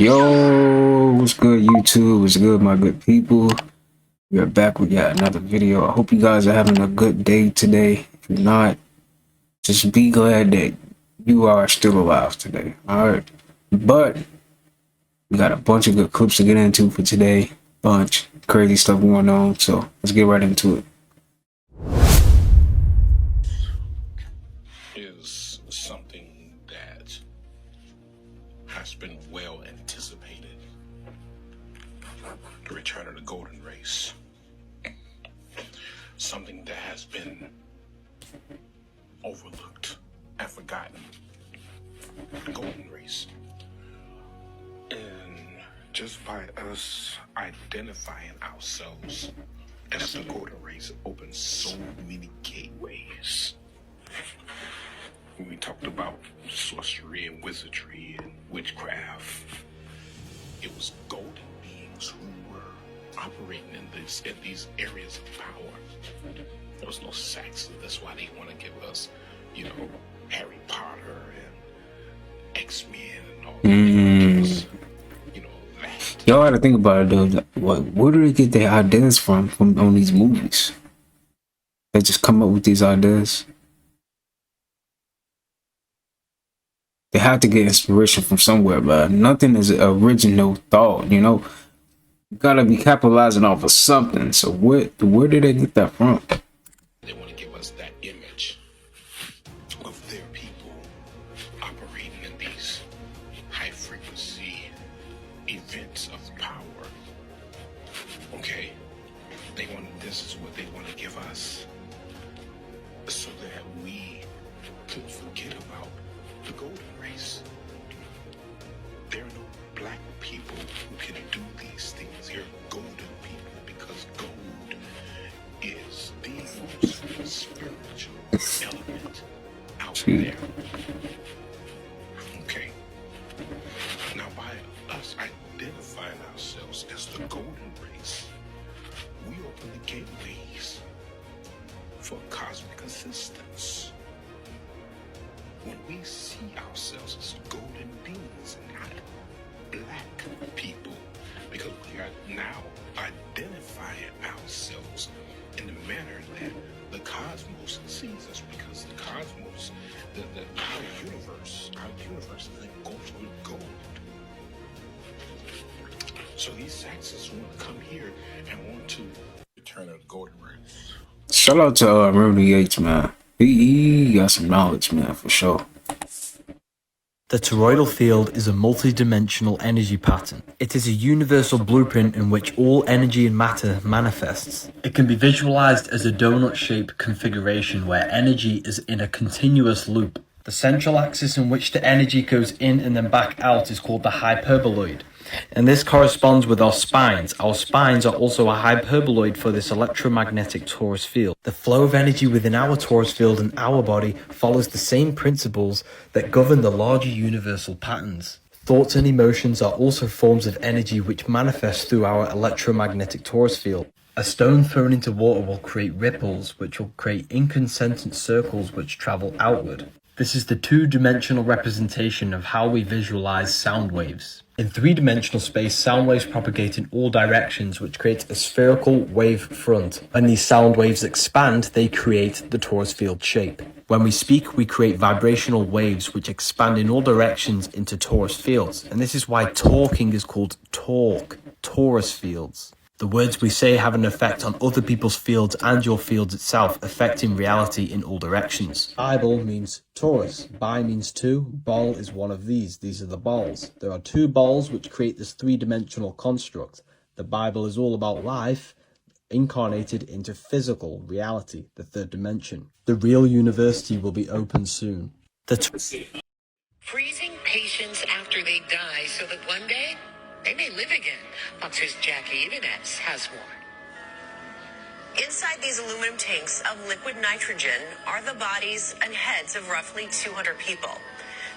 Yo, what's good, YouTube? What's good, my good people? We are back with yet another video. I hope you guys are having a good day today. If you're not, just be glad that you are still alive today. Alright. But we got a bunch of good clips to get into for today. Bunch crazy stuff going on. So let's get right into it. Is something that has been well anticipated. The return of the golden race. Something that has been overlooked and forgotten. The golden race. And just by us identifying ourselves as the golden race opens so many gateways. We talked about sorcery and wizardry and witchcraft. It was golden beings who were operating in these areas of power. There was no Saxon. That's why they want to give us, Harry Potter and X-Men and all that. That. Y'all gotta think about it though. Where do they get their ideas from on these movies? They just come up with these ideas. They have to get inspiration from somewhere, but nothing is original thought, You gotta be capitalizing off of something. So where did they get that from? They want to give us that image of their people operating in these high frequency events of power. Okay? This is what they want to give us so that we could forget about the golden race. There are no black people who can do these things. They're golden people because gold is the most spiritual element out there. Okay. Now, by us identifying ourselves as the golden race, we open the gateways for cosmic assistance. When we see ourselves as golden beings and not black people, because we are now identifying ourselves in the manner that the cosmos sees us, because the cosmos, our universe is engulfed with gold. So these Saxons want to come here and want to return of the golden race. Shout out to Rudy Yates, man. He got some knowledge, man, for sure. The toroidal field is a multi-dimensional energy pattern. It is a universal blueprint in which all energy and matter manifests. It can be visualized as a donut-shaped configuration where energy is in a continuous loop. The central axis in which the energy goes in and then back out is called the hyperboloid. And this corresponds with our spines. Our spines are also a hyperboloid for this electromagnetic torus field. The flow of energy within our torus field and our body follows the same principles that govern the larger universal patterns. Thoughts and emotions are also forms of energy which manifest through our electromagnetic torus field. A stone thrown into water will create ripples, which will create inconcentric circles which travel outward. This is the two-dimensional representation of how we visualize sound waves. In three-dimensional space, sound waves propagate in all directions, which creates a spherical wave front. When these sound waves expand, they create the torus field shape. When we speak, we create vibrational waves which expand in all directions into torus fields. And this is why talking is called torque, torus fields. The words we say have an effect on other people's fields and your fields itself, affecting reality in all directions. Bible means Taurus. Bi means two. Ball is one of these. These are the balls. There are two balls which create this three-dimensional construct. The Bible is all about life, incarnated into physical reality, the third dimension. The real university will be open soon. Freezing patients after they die so that one day they may live again, Fox's Jackie Ibanez has more. Inside these aluminum tanks of liquid nitrogen are the bodies and heads of roughly 200 people.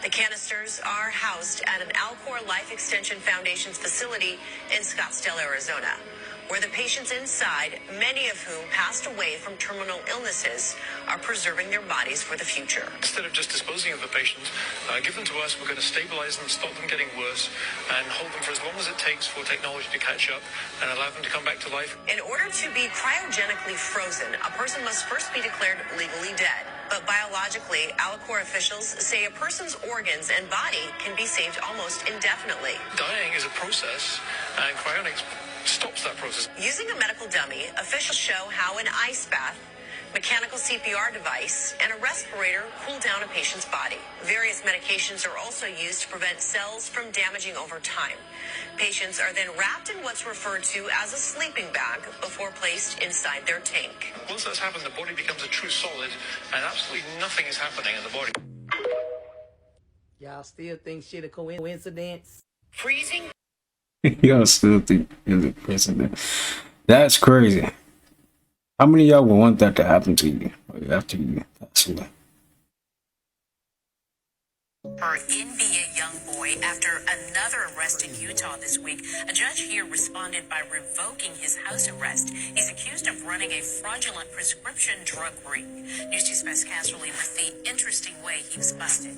The canisters are housed at an Alcor Life Extension Foundation's facility in Scottsdale, Arizona. where the patients inside, many of whom passed away from terminal illnesses, are preserving their bodies for the future. Instead of just disposing of the patients, give them to us. We're going to stabilize them, stop them getting worse, and hold them for as long as it takes for technology to catch up and allow them to come back to life. In order to be cryogenically frozen, a person must first be declared legally dead. But biologically, Alacor officials say a person's organs and body can be saved almost indefinitely. Dying is a process, and cryonics stops that process. Using a medical dummy, officials show how an ice bath, mechanical CPR device, and a respirator cool down a patient's body. Various medications are also used to prevent cells from damaging over time. Patients are then wrapped in what's referred to as a sleeping bag before placed inside their tank. Once that's happened, the body becomes a true solid, and absolutely nothing is happening in the body. Y'all still think shit a coincidence? Freezing. Y'all still think it's a precedent? That's crazy. How many of y'all would want that to happen to you after you pass away? For NBA young boy after another arrest in Utah this week. A judge here responded by revoking his house arrest. He's accused of running a fraudulent prescription drug ring. News 2 Special Casserly with the interesting way he was busted.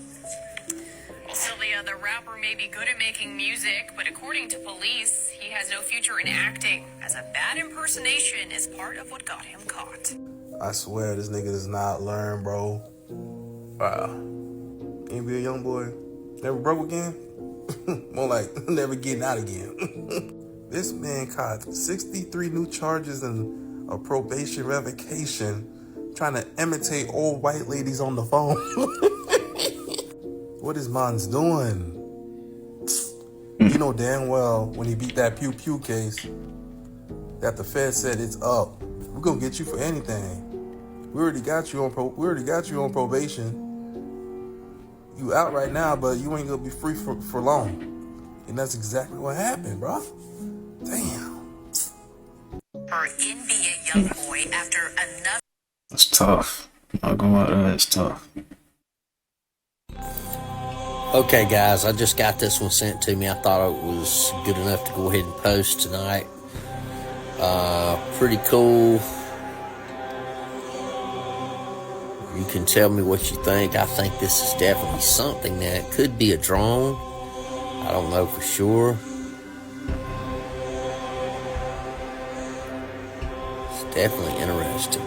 Well, Sylvia, the rapper may be good at making music, but according to police, he has no future in acting, as a bad impersonation is part of what got him caught. I swear this nigga does not learn, bro. Wow. Ain't be a young boy. Never broke again? More like never getting out again. This man caught 63 new charges and a probation revocation trying to imitate old white ladies on the phone. What is man's doing? You know damn well when he beat that Pew Pew case that the Fed said it's up. We're gonna get you for anything. We already got you on probation. You out right now, but you ain't gonna be free for long. And that's exactly what happened, bro. Damn. For NBA young boy after another. It's tough. I'm not gonna lie to that, it's tough. Okay, guys, I just got this one sent to me. I thought it was good enough to go ahead and post tonight. Pretty cool. You can tell me what you think. I think this is definitely something that could be a drone. I don't know for sure. It's definitely interesting.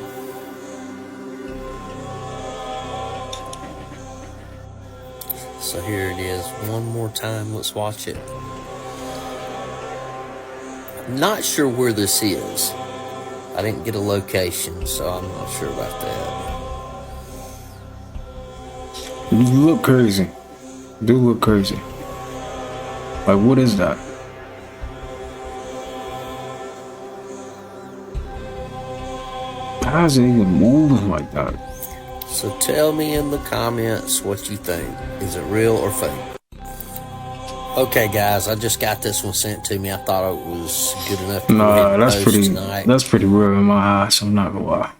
So here it is one more time. Let's watch it. Not sure where this is. I didn't get a location, so I'm not sure about that. You look crazy. Do look crazy. Like, what is that? How is it even moving like that? So tell me in the comments what you think. Is it real or fake? Okay, guys, I just got this one sent to me. I thought it was good enough to go ahead and post tonight. That's pretty real in my eyes, so I'm not gonna lie.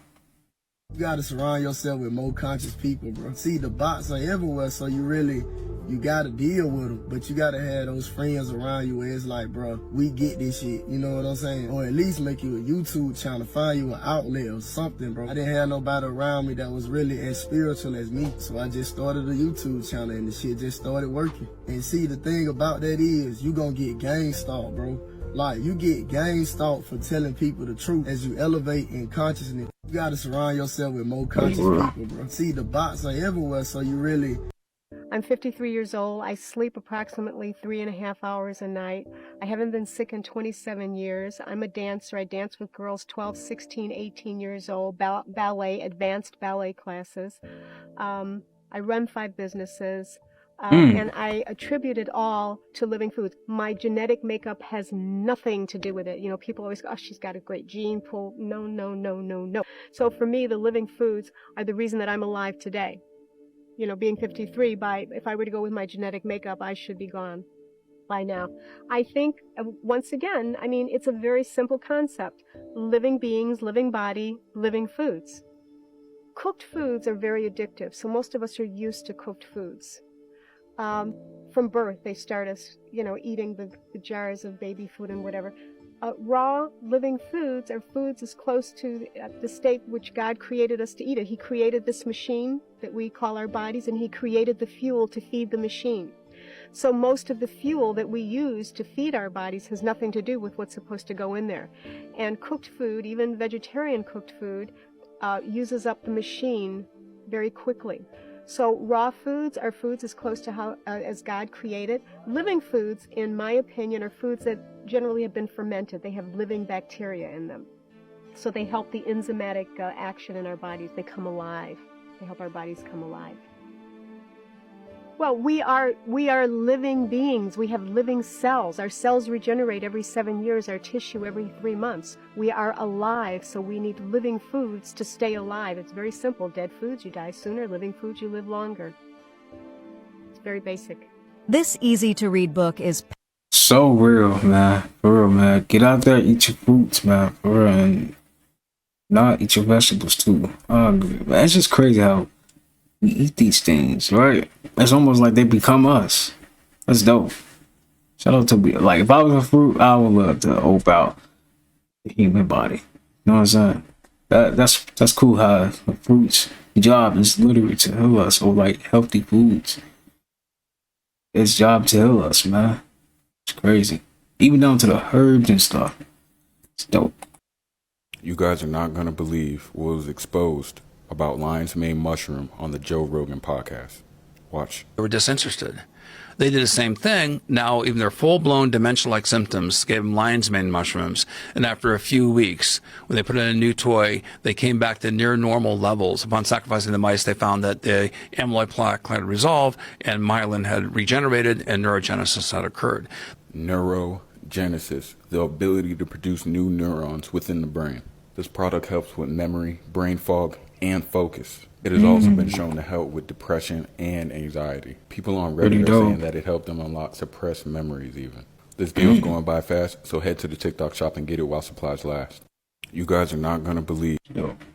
You gotta surround yourself with more conscious people, bro. See, the bots are everywhere, so you gotta deal with them. But you gotta have those friends around you where it's like, bro, we get this shit. You know what I'm saying? Or at least make you a YouTube channel, find you an outlet or something, bro. I didn't have nobody around me that was really as spiritual as me. So I just started a YouTube channel and the shit just started working. And see, the thing about that is you gonna get gang stalked, bro. Like, you get gang stalked for telling people the truth as you elevate in consciousness. You gotta surround yourself with more conscious people, bro. See, the bots are everywhere, so I'm 53 years old. I sleep approximately 3.5 hours a night. I haven't been sick in 27 years. I'm a dancer. I dance with girls 12, 16, 18 years old, ballet, advanced ballet classes. I run 5 businesses. And I attribute it all to living foods. My genetic makeup has nothing to do with it. You know, people always go, oh, she's got a great gene pool. No, no, no, no, no. So for me, the living foods are the reason that I'm alive today. You know, being 53, if I were to go with my genetic makeup, I should be gone by now. I think, once again, I mean, it's a very simple concept. Living beings, living body, living foods. Cooked foods are very addictive, so most of us are used to cooked foods. From birth, they start us, you know, eating the jars of baby food and whatever. Raw living foods are foods as close to the state which God created us to eat it. He created this machine that we call our bodies, and he created the fuel to feed the machine. So most of the fuel that we use to feed our bodies has nothing to do with what's supposed to go in there. And cooked food, even vegetarian cooked food, uses up the machine very quickly. So raw foods are foods as close to how as God created. Living foods, in my opinion, are foods that generally have been fermented. They have living bacteria in them. So they help the enzymatic action in our bodies. They come alive. They help our bodies come alive. Well, we are living beings. We have living cells. Our cells regenerate every 7 years, our tissue every 3 months. We are alive, so we need living foods to stay alive. It's very simple. Dead foods, you die sooner. Living foods, you live longer. It's very basic. This easy-to-read book is so real, man. For real, man. Get out there, eat your fruits, man. For real, and not eat your vegetables, too. Man, it's just crazy how we eat these things, right? It's almost like they become us. That's dope. Shout out to me. Like, if I was a fruit, I would love to ope out the human body. You know what I'm saying? That's cool how the fruits' job is literally to heal us, or like healthy foods. Its job to heal us, man. It's crazy. Even down to the herbs and stuff. It's dope. You guys are not gonna believe what was exposed about lion's mane mushroom on the Joe Rogan podcast. Watch. They were disinterested. They did the same thing. Now, even their full-blown dementia-like symptoms gave them lion's mane mushrooms. And after a few weeks, when they put in a new toy, they came back to near normal levels. Upon sacrificing the mice, they found that the amyloid plaque had resolved and myelin had regenerated and neurogenesis had occurred. Neurogenesis, the ability to produce new neurons within the brain. This product helps with memory, brain fog, and focus. It has also been shown to help with depression and anxiety. People on Reddit are saying that it helped them unlock suppressed memories even. This deal's going by fast, so head to the TikTok shop and get it while supplies last. You guys are not going to believe.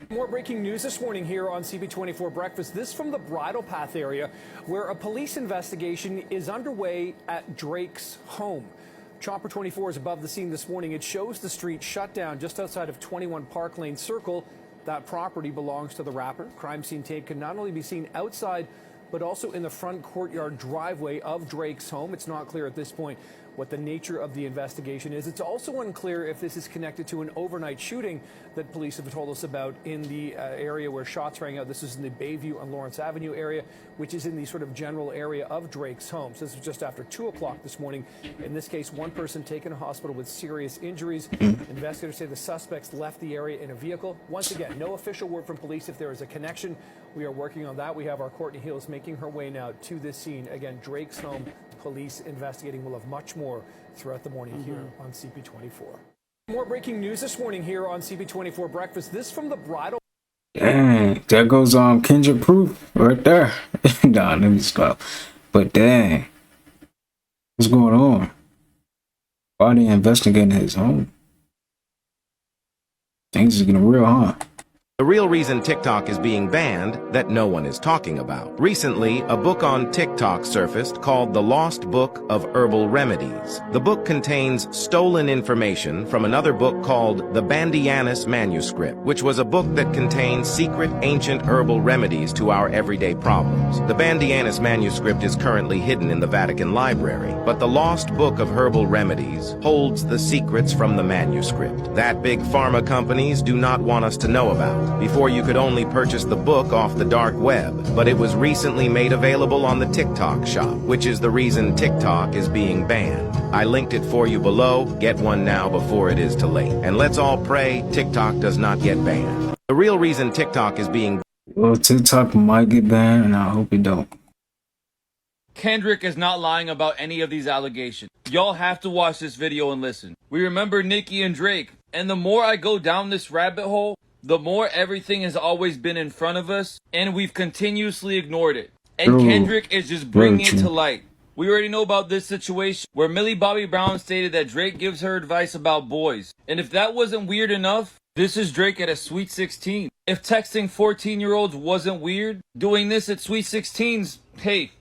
More breaking news this morning here on CB24 Breakfast. This from the Bridle Path area, where a police investigation is underway at Drake's home. Chopper 24 is above the scene this morning. It shows the street shut down just outside of 21 Park Lane Circle. That property belongs to the rapper. Crime scene tape can not only be seen outside, but also in the front courtyard driveway of Drake's home. It's not clear at this point what the nature of the investigation is. It's also unclear if this is connected to an overnight shooting that police have told us about in the area where shots rang out. This is in the Bayview and Lawrence Avenue area, which is in the sort of general area of Drake's home. So this was just after 2 o'clock this morning. In this case, one person taken to hospital with serious injuries. Investigators say the suspects left the area in a vehicle. Once again, no official word from police if there is a connection. We are working on that. We have our Courtney Hills making her way now to this scene. Again, Drake's home. Police investigating. We'll have much more throughout the morning here on CP24. More breaking news this morning here on CP24 Breakfast. This from the Bridle. Dang, there goes Kendrick Proof right there. Nah, let me stop. But dang, what's going on? Why are they investigating his home? Things are getting real, huh? The real reason TikTok is being banned that no one is talking about. Recently, a book on TikTok surfaced called The Lost Book of Herbal Remedies. The book contains stolen information from another book called The Bandianus Manuscript, which was a book that contains secret ancient herbal remedies to our everyday problems. The Bandianus Manuscript is currently hidden in the Vatican Library, but the Lost Book of Herbal Remedies holds the secrets from the manuscript that big pharma companies do not want us to know about. Before, you could only purchase the book off the dark web, but it was recently made available on the TikTok shop, which is the reason TikTok is being banned. I linked it for you below. Get one now before it is too late. And let's all pray TikTok does not get banned. The real reason TikTok is being... Well, TikTok might get banned, and I hope it don't. Kendrick is not lying about any of these allegations. Y'all have to watch this video and listen. We remember Nicki and Drake, and the more I go down this rabbit hole, the more everything has always been in front of us, and we've continuously ignored it. And Kendrick is just bringing it to light. We already know about this situation where Millie Bobby Brown stated that Drake gives her advice about boys. And if that wasn't weird enough, this is Drake at a Sweet 16. If texting 14-year-olds wasn't weird, doing this at Sweet 16's, hey,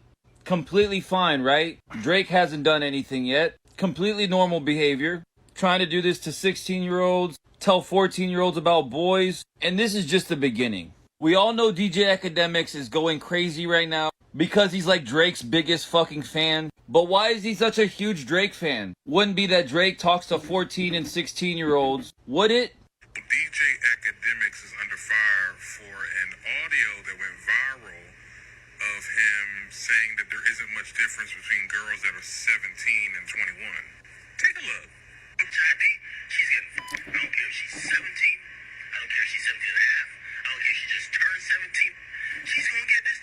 completely fine, right? Drake hasn't done anything yet. Completely normal behavior. trying to do this to 16-year-olds, tell 14-year-olds about boys, and this is just the beginning. We all know DJ Academics is going crazy right now because he's like Drake's biggest fucking fan. But why is he such a huge Drake fan? Wouldn't be that Drake talks to 14 and 16-year-olds, would it? DJ Academics is under fire for an audio that went viral of him saying that there isn't much difference between girls that are 17 and 21. Take a look. Look, Chadi, she's getting I don't care if she's 17. I don't care if she's 17 and a half. I don't care if she just turned 17. She's gonna get this.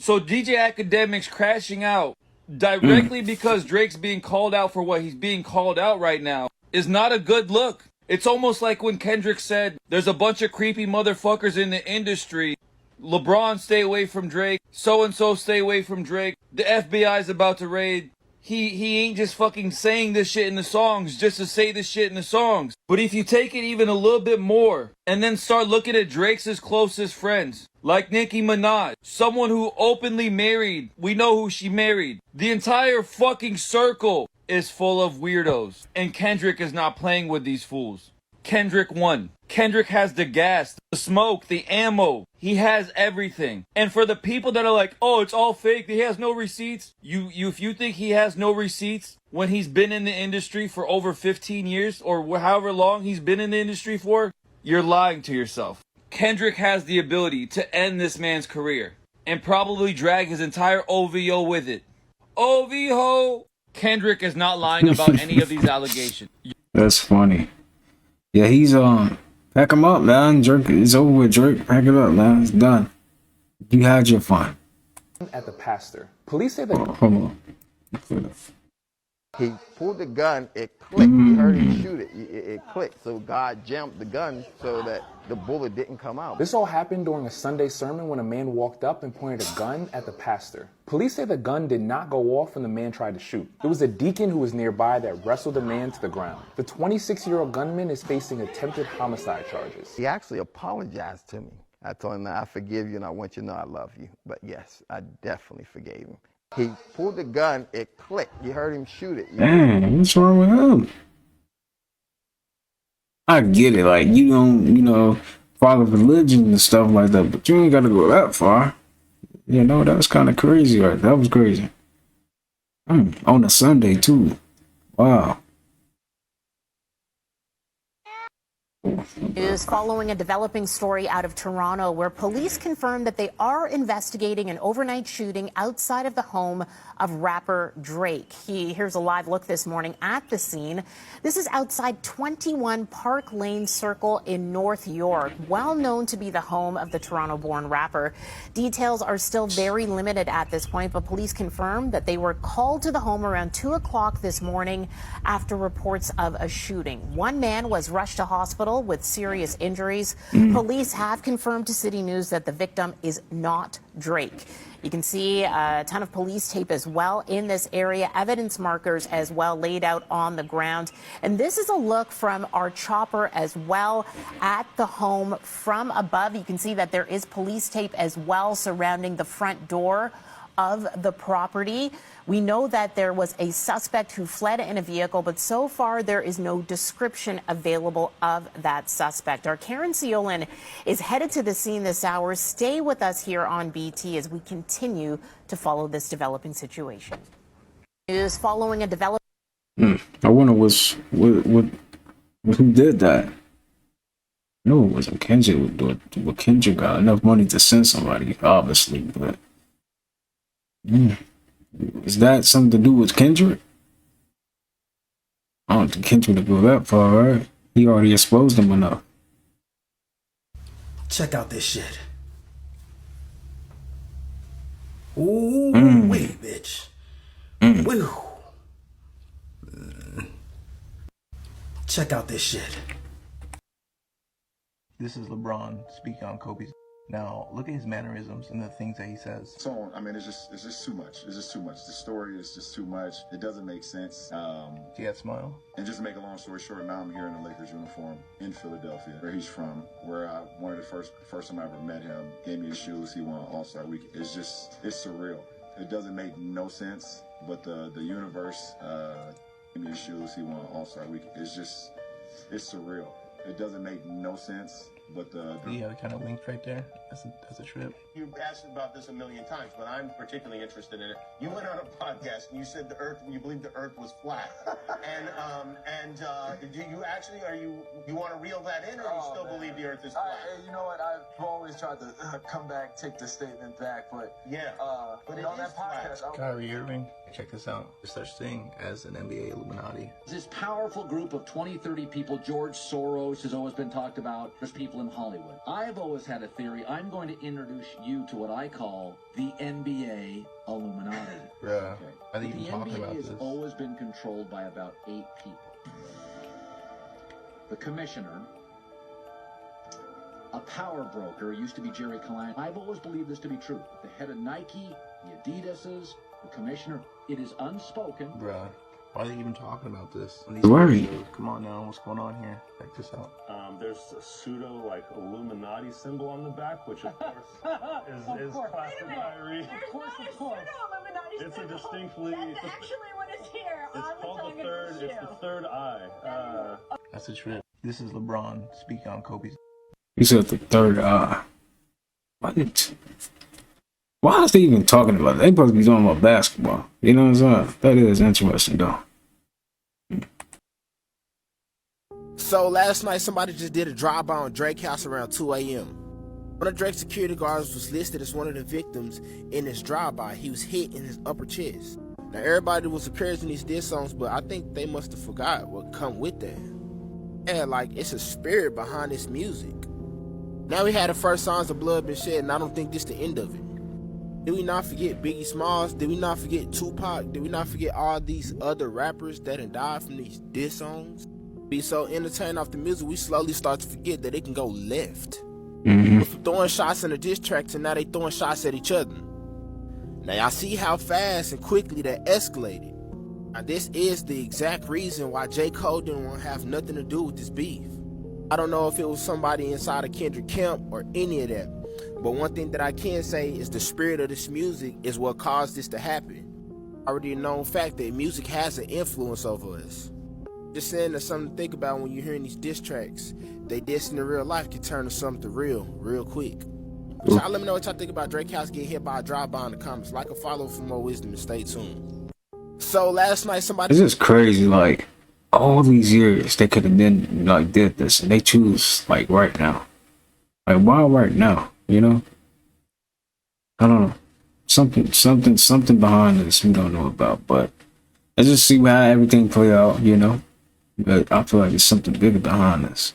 So DJ Academics crashing out directly because Drake's being called out for what he's being called out right now is not a good look. It's almost like when Kendrick said, there's a bunch of creepy motherfuckers in the industry. LeBron, stay away from Drake. So-and-so, stay away from Drake. The FBI's about to raid. He ain't just fucking saying this shit in the songs just to say this shit in the songs. But if you take it even a little bit more and then start looking at Drake's closest friends, like Nicki Minaj, someone who openly married, we know who she married. The entire fucking circle is full of weirdos. And Kendrick is not playing with these fools. Kendrick won. Kendrick has the gas, the smoke, the ammo. He has everything. And for the people that are like, oh, it's all fake, he has no receipts. If you think he has no receipts when he's been in the industry for over 15 years or however long he's been in the industry for, you're lying to yourself. Kendrick has the ability to end this man's career and probably drag his entire OVO with it. OVO! Kendrick is not lying about any of these allegations. That's funny. Yeah, he's pack him up, man. Drake, it's over with, Drake. Pack it up, man. It's done. You had your fun. At the pastor, police say that. Hold on. He pulled the gun, it clicked. You heard him shoot it. It clicked. So God jammed the gun so that the bullet didn't come out. This all happened during a Sunday sermon when a man walked up and pointed a gun at the pastor. Police say the gun did not go off when the man tried to shoot. It was a deacon who was nearby that wrestled the man to the ground. The 26-year-old gunman is facing attempted homicide charges. He actually apologized to me. I told him, I forgive you and I want you to know I love you. But yes, I definitely forgave him. He pulled the gun, it clicked. You heard him shoot it. Dang, what's wrong with him? I get it, like, you don't, follow religion and stuff like that, but you ain't got to go that far. That was kind of crazy, right? That was crazy. On a Sunday, too. Wow. Is following a developing story out of Toronto where police confirm that they are investigating an overnight shooting outside of the home of rapper Drake. Here's a live look this morning at the scene. This is outside 21 Park Lane Circle in North York, well known to be the home of the Toronto-born rapper. Details are still very limited at this point, but police confirm that they were called to the home around 2 o'clock this morning after reports of a shooting. One man was rushed to hospital with serious injuries. Police have confirmed to City News that the victim is not Drake. You can see a ton of police tape as well in this area, evidence markers as well laid out on the ground. And this is a look from our chopper as well at the home from above. You can see that there is police tape as well surrounding the front door of the property. We know that there was a suspect who fled in a vehicle, but so far there is no description available of that suspect. Our Karen Seolin is headed to the scene this hour. Stay with us here on BT as we continue to follow this developing situation. News following a development. I wonder who did that. No, it wasn't Kendrick. Well, Kendrick got enough money to send somebody, obviously, but. Is that something to do with Kendrick? I don't think Kendrick would go that far, right? He already exposed him enough. Check out this shit. Ooh, wait, bitch. Woo. Check out this shit. This is LeBron speaking on Kobe's. Now, look at his mannerisms and the things that he says. So, I mean, it's just too much. It's just too much. The story is just too much. It doesn't make sense. See that smile? And just to make a long story short, now I'm here in the Lakers uniform in Philadelphia, where he's from, where one of the first time I ever met him, gave me his shoes, he won All-Star Week. It's surreal. It doesn't make no sense, but the universe Gave me his shoes. He won All-Star Week. It's surreal. It doesn't make no sense. But the kind of link right there. That's a trip. You've asked about this a million times, but I'm particularly interested in it. You went on a podcast and you said you believe the Earth was flat. and do you actually, you want to reel that in, or you still believe the Earth is flat? You know what? I've always tried to come back, take the statement back, but yeah. But on that podcast, Kyrie Irving, check this out. There's such thing as an NBA Illuminati. This powerful group of 20, 30 people, George Soros has always been talked about. There's people in Hollywood. I've always had a theory. I'm going to introduce you to what I call the NBA Illuminati. Yeah. Okay. Are they even talking about this? The NBA has always been controlled by about 8 people. The commissioner, a power broker, used to be Jerry Kalanick. I've always believed this to be true. The head of Nike, the Adidas's, the commissioner. It is unspoken. Bruh. Why are they even talking about this? Worried. Come on now, what's going on here? Check this out. There's a pseudo Illuminati symbol on the back, which of course is classic Kyrie. It's a distinctly. That's actually what is here. It's called the third. It's the third eye. That's a trip. This is LeBron speaking on Kobe's. He said the third eye. Why is they even talking about it? They supposed to be talking about basketball. You know what I'm saying? That is interesting, though. So last night, somebody just did a drive-by on Drake's house around 2 a.m. One of Drake's security guards was listed as one of the victims in this drive-by. He was hit in his upper chest. Now, everybody was appearing these diss songs, but I think they must have forgot what come with that. Yeah, like, it's a spirit behind this music. Now we had the first signs of blood been shed, and I don't think this the end of it. Did we not forget Biggie Smalls? Did we not forget Tupac? Did we not forget all these other rappers that had died from these diss songs? Be so entertained off the music, we slowly start to forget that it can go left. From throwing shots in a diss track to now they throwing shots at each other. Now y'all see how fast and quickly that escalated. Now this is the exact reason why J. Cole didn't want to have nothing to do with this beef. I don't know if it was somebody inside of Kendrick camp or any of that. But one thing that I can say is the spirit of this music is what caused this to happen. Already a known fact that music has an influence over us. Just saying that's something to think about when you're hearing these diss tracks. They diss in the real life can turn to something real quick. So y'all let me know what y'all think about Drake House getting hit by a drive-by in the comments. Like or follow for more wisdom and stay tuned. So last night somebody... This is crazy, like, all these years they could have been, like, did this, and they choose, like, right now. Like, why right now? You know, I don't know, something behind this we don't know about, but let's just see how everything play out, you know. But I feel like there's something bigger behind this.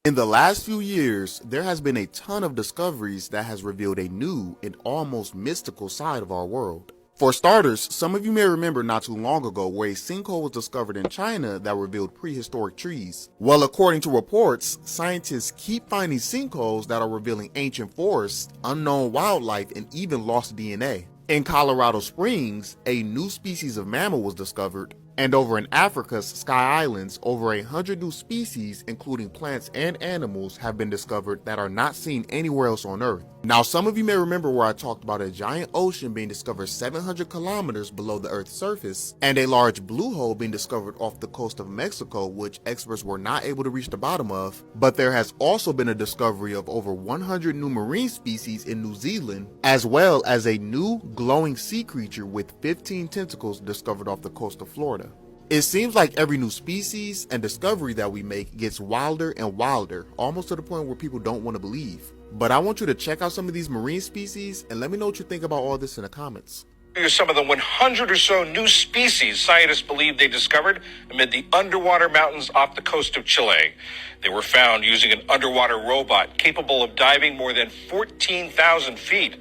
In the last few years, there has been a ton of discoveries that has revealed a new and almost mystical side of our world. For starters, some of you may remember not too long ago where a sinkhole was discovered in China that revealed prehistoric trees. Well, according to reports, scientists keep finding sinkholes that are revealing ancient forests, unknown wildlife, and even lost DNA. In Colorado Springs, a new species of mammal was discovered, and over in Africa's Sky Islands, over 100 new species, including plants and animals, have been discovered that are not seen anywhere else on Earth. Now, some of you may remember where I talked about a giant ocean being discovered 700 kilometers below the Earth's surface, and a large blue hole being discovered off the coast of Mexico, which experts were not able to reach the bottom of. But there has also been a discovery of over 100 new marine species in New Zealand, as well as a new glowing sea creature with 15 tentacles discovered off the coast of Florida. It seems like every new species and discovery that we make gets wilder and wilder, almost to the point where people don't want to believe. But I want you to check out some of these marine species and let me know what you think about all this in the comments. Here's some of the 100 or so new species scientists believe they discovered amid the underwater mountains off the coast of Chile. They were found using an underwater robot capable of diving more than 14,000 feet.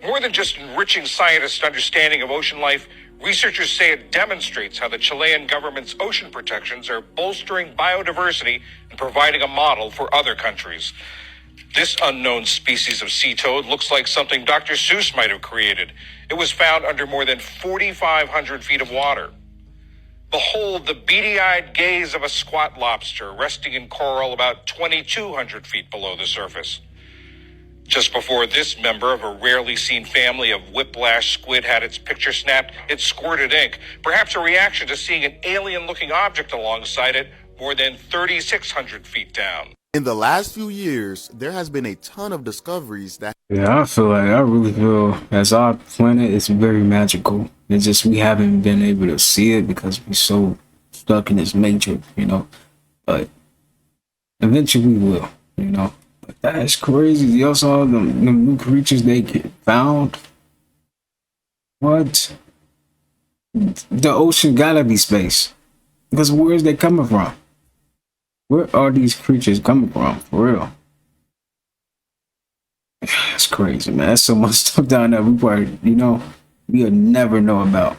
More than just enriching scientists' understanding of ocean life, researchers say it demonstrates how the Chilean government's ocean protections are bolstering biodiversity and providing a model for other countries. This unknown species of sea toad looks like something Dr. Seuss might have created. It was found under more than 4,500 feet of water. Behold the beady-eyed gaze of a squat lobster resting in coral about 2,200 feet below the surface. Just before this member of a rarely seen family of whiplash squid had its picture snapped, it squirted ink, perhaps a reaction to seeing an alien-looking object alongside it more than 3,600 feet down. In the last few years, there has been a ton of discoveries that... Yeah, I really feel as our planet is very magical. It's just we haven't been able to see it because we're so stuck in this matrix, you know. But eventually we will, you know. But that's crazy. You saw them new creatures they found. What? The ocean gotta be space. Because where's they coming from? Where are these creatures coming from? For real. That's crazy, man. There's so much stuff down there we probably, you know, we'll never know about.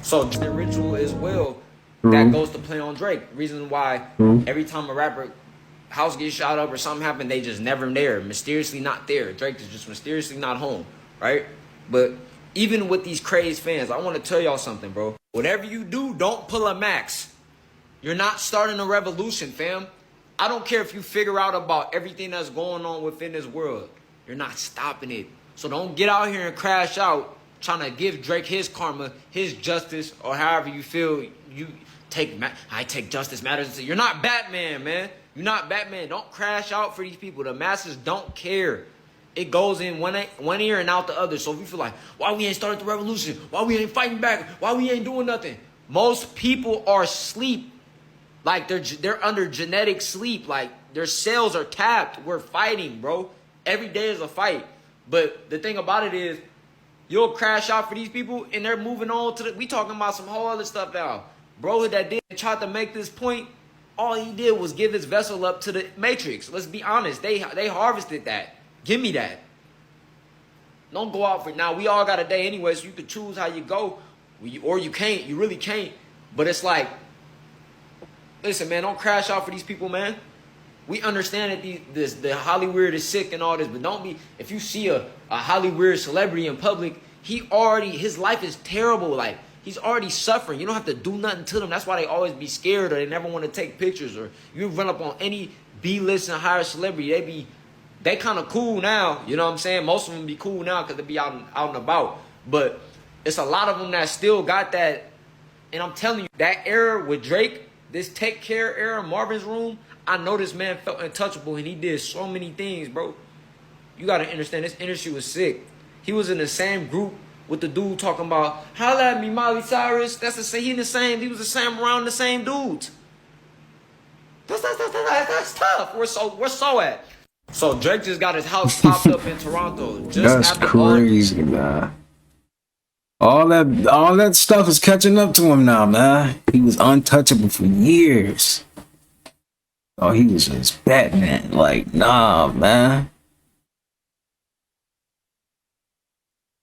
So the ritual as well, that goes to play on Drake. Reason why every time a rapper house gets shot up or something happen, they just never there, mysteriously not there. Drake is just mysteriously not home, right? But even with these crazed fans, I want to tell y'all something, bro. Whatever you do, don't pull a Max. You're not starting a revolution, fam. I don't care if you figure out about everything that's going on within this world. You're not stopping it. So don't get out here and crash out trying to give Drake his karma, his justice, or however you feel you take. I take justice matters. You're not Batman, man. You're not Batman. Don't crash out for these people. The masses don't care. It goes in one ear and out the other. So if you feel like, why we ain't started the revolution? Why we ain't fighting back? Why we ain't doing nothing? Most people are asleep. Like they're under genetic sleep. Like their cells are tapped. We're fighting, bro. Every day is a fight. But the thing about it is, you'll crash out for these people and they're moving on to we talking about some whole other stuff now. Bro that tried to make this point, all he did was give his vessel up to the Matrix. Let's be honest. They harvested that. Give me that. Don't go out for now. We all got a day anyway, so you can choose how you go. Or you can't. You really can't. But it's like, listen, man, don't crash out for these people, man. We understand that the Hollywood is sick and all this, but don't be, if you see a Hollywood celebrity in public, his life is terrible. Like, he's already suffering. You don't have to do nothing to them. That's why they always be scared or they never want to take pictures. Or you run up on any B-list and higher celebrity, they kind of cool now. You know what I'm saying? Most of them be cool now because they be out and about. But it's a lot of them that still got that. And I'm telling you, that era with Drake, this Take Care era, Marvin's Room, I know this man felt untouchable and he did so many things, bro. You got to understand, this industry was sick. He was in the same group with the dude talking about, holla at me, Miley Cyrus. He was the same around the same dudes. That's tough. We're so at. So Drake just got his house popped up in Toronto. That's crazy, man. All that stuff is catching up to him now, man. He was untouchable for years. Oh, he was just Batman. Like, nah, man.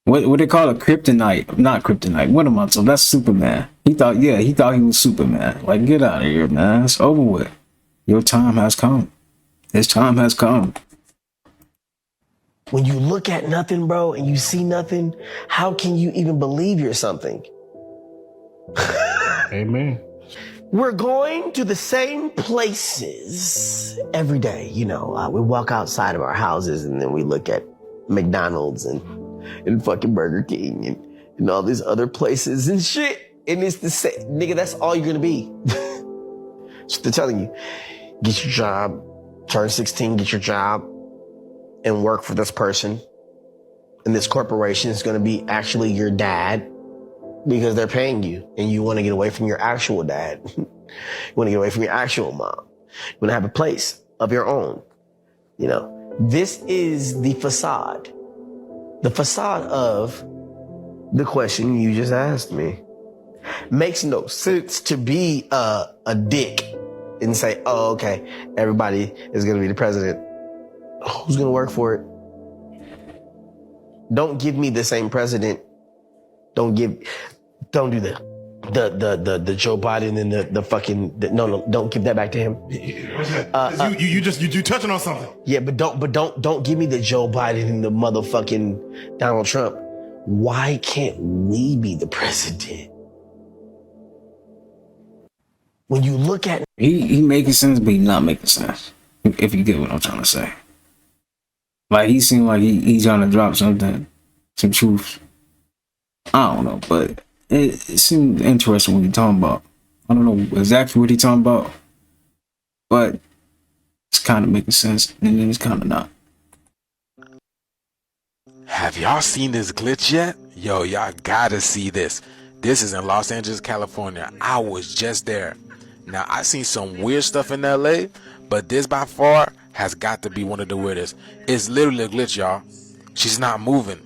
What they call it? Kryptonite. Not Kryptonite. What am I? So that's Superman. He thought he was Superman. Like, get out of here, man. It's over with. Your time has come. His time has come. When you look at nothing, bro, and you see nothing, how can you even believe you're something? Amen. We're going to the same places every day. You know, we walk outside of our houses and then we look at McDonald's and fucking Burger King and all these other places and shit. And it's the same. Nigga, that's all you're going to be. So they're telling you, get your job, turn 16, get your job, and work for this person. And this corporation is going to be actually your dad because they're paying you and you want to get away from your actual dad. You want to get away from your actual mom. You want to have a place of your own. You know, this is the facade. The facade of the question you just asked me. Makes no sense to be a dick and say, oh, okay, everybody is going to be the president. Who's going to work for it? Don't give me the same president. Don't do the Joe Biden and the fucking, no, don't give that back to him. You touching on something. Yeah, but don't give me the Joe Biden and the motherfucking Donald Trump. Why can't we be the president? When you look at he making sense, but he not making sense. If you get what I'm trying to say. Like he seemed like he trying to drop something, some truth. I don't know, but it seemed interesting what he talking about. I don't know exactly what he talking about, but it's kind of making sense, and then it's kind of not. Have y'all seen this glitch yet? Yo, y'all gotta see this. This is in Los Angeles, California. I was just there. Now, I seen some weird stuff in LA, but this by far has got to be one of the weirdest. It's literally a glitch, y'all. She's not moving.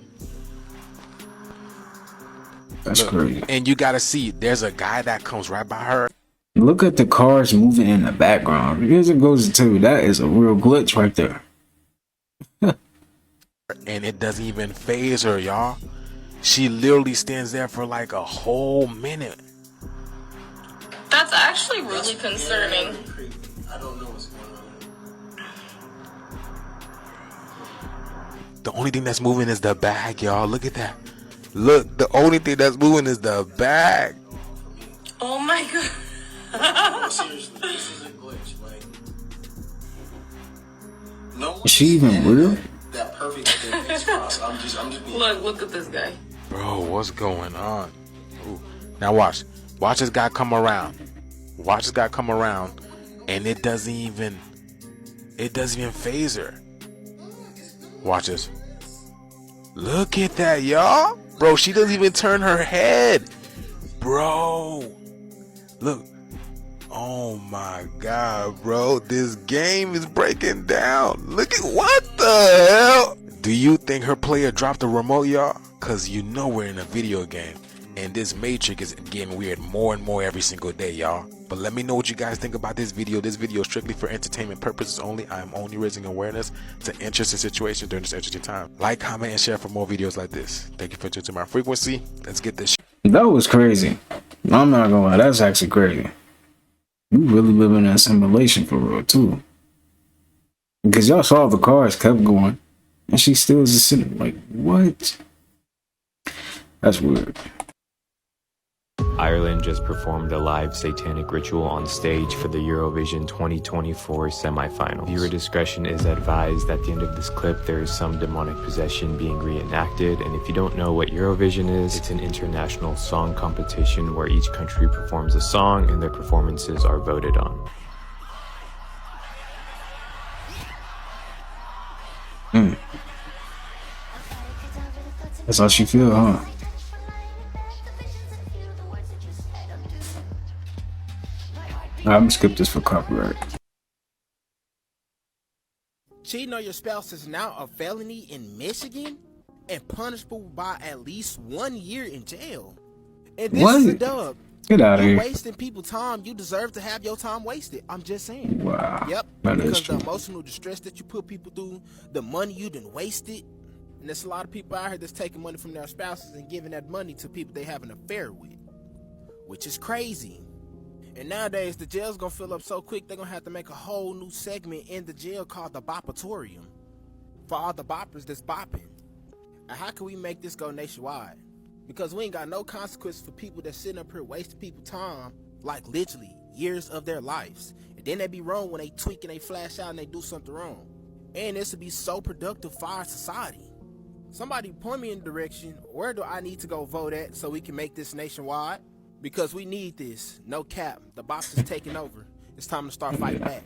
That's crazy. And you gotta see, there's a guy that comes right by her. Look at the cars moving in the background. Here's it goes to that is a real glitch right there. And it doesn't even phase her, y'all. She literally stands there for like a whole minute. That's actually really concerning. I don't know what's going on. The only thing that's moving is the bag, y'all. Look at that. Look, the only thing that's moving is the bag. Oh my god. No, seriously, this is a glitch. Like, no one Is she even real? that perfect thing is possible. I'm just being. Look at this guy. Bro, what's going on? Ooh. Now watch. Watch this guy come around. Watch this guy come around, and it doesn't even phase her. Watch this. Look at that, y'all. Bro, she doesn't even turn her head. Bro. Look. Oh my god, bro. This game is breaking down. Look at what the hell? Do you think her player dropped the remote, y'all? Cause you know we're in a video game. And this matrix is getting weird more and more every single day, y'all. But let me know what you guys think about this video. This video is strictly for entertainment purposes only. I am only raising awareness to interesting situations during this interesting time. Like, comment, and share for more videos like this. Thank you for tuning to my frequency. Let's get this. That was crazy. I'm not gonna lie, that's actually crazy. You really living in a simulation for real too. Because y'all saw the cars kept going, and she still just sitting like, what? That's weird. Ireland just performed a live satanic ritual on stage for the Eurovision 2024 semifinals. Viewer discretion is advised. At the end of this clip, there is some demonic possession being reenacted. And if you don't know what Eurovision is, it's an international song competition where each country performs a song and their performances are voted on. That's how she feel, huh? I'm gonna skip this for copyright. Cheating on your spouse is now a felony in Michigan and punishable by at least 1 year in jail. And this is a dub. Get out of You're here. wasting people's time. You deserve to have your time wasted. I'm just saying. Wow. Yep. That is Because true. the emotional distress that you put people through, the money you done wasted, and there's a lot of people out here that's taking money from their spouses and giving that money to people they have an affair with, which is crazy. And nowadays, the jail's gonna fill up so quick, they're gonna have to make a whole new segment in the jail called the Bopatorium for all the boppers that's bopping. And how can we make this go nationwide? Because we ain't got no consequences for people that's sitting up here wasting people's time, like literally years of their lives. And then they be wrong when they tweak and they flash out and they do something wrong. And this would be so productive for our society. Somebody point me in the direction, where do I need to go vote at so we can make this nationwide? Because we need this. No cap. The box is taking over. It's time to start fighting back.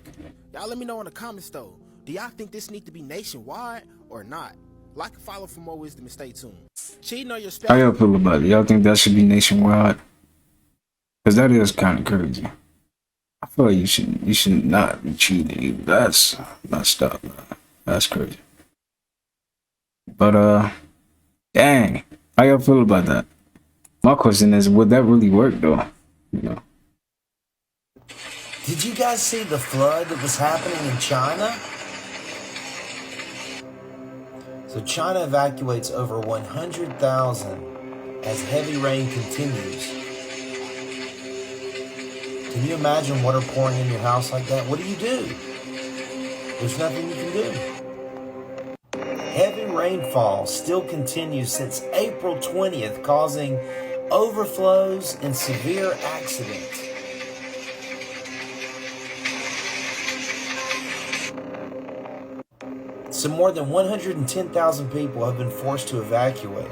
Y'all let me know in the comments though. Do y'all think this need to be nationwide or not? Like and follow for more wisdom and stay tuned. Cheating on your spouse. How y'all feel about it? Y'all think that should be nationwide? Because that is kind of crazy. I feel like you should not be cheating. That's messed up, man. That's crazy. But dang, how y'all feel about that? My question is, would that really work though? You know. Did you guys see the flood that was happening in China? So China evacuates over 100,000 as heavy rain continues. Can you imagine water pouring in your house like that? What do? There's nothing you can do. Heavy rainfall still continues since April 20th, causing overflows and severe accidents. Some more than 110,000 people have been forced to evacuate.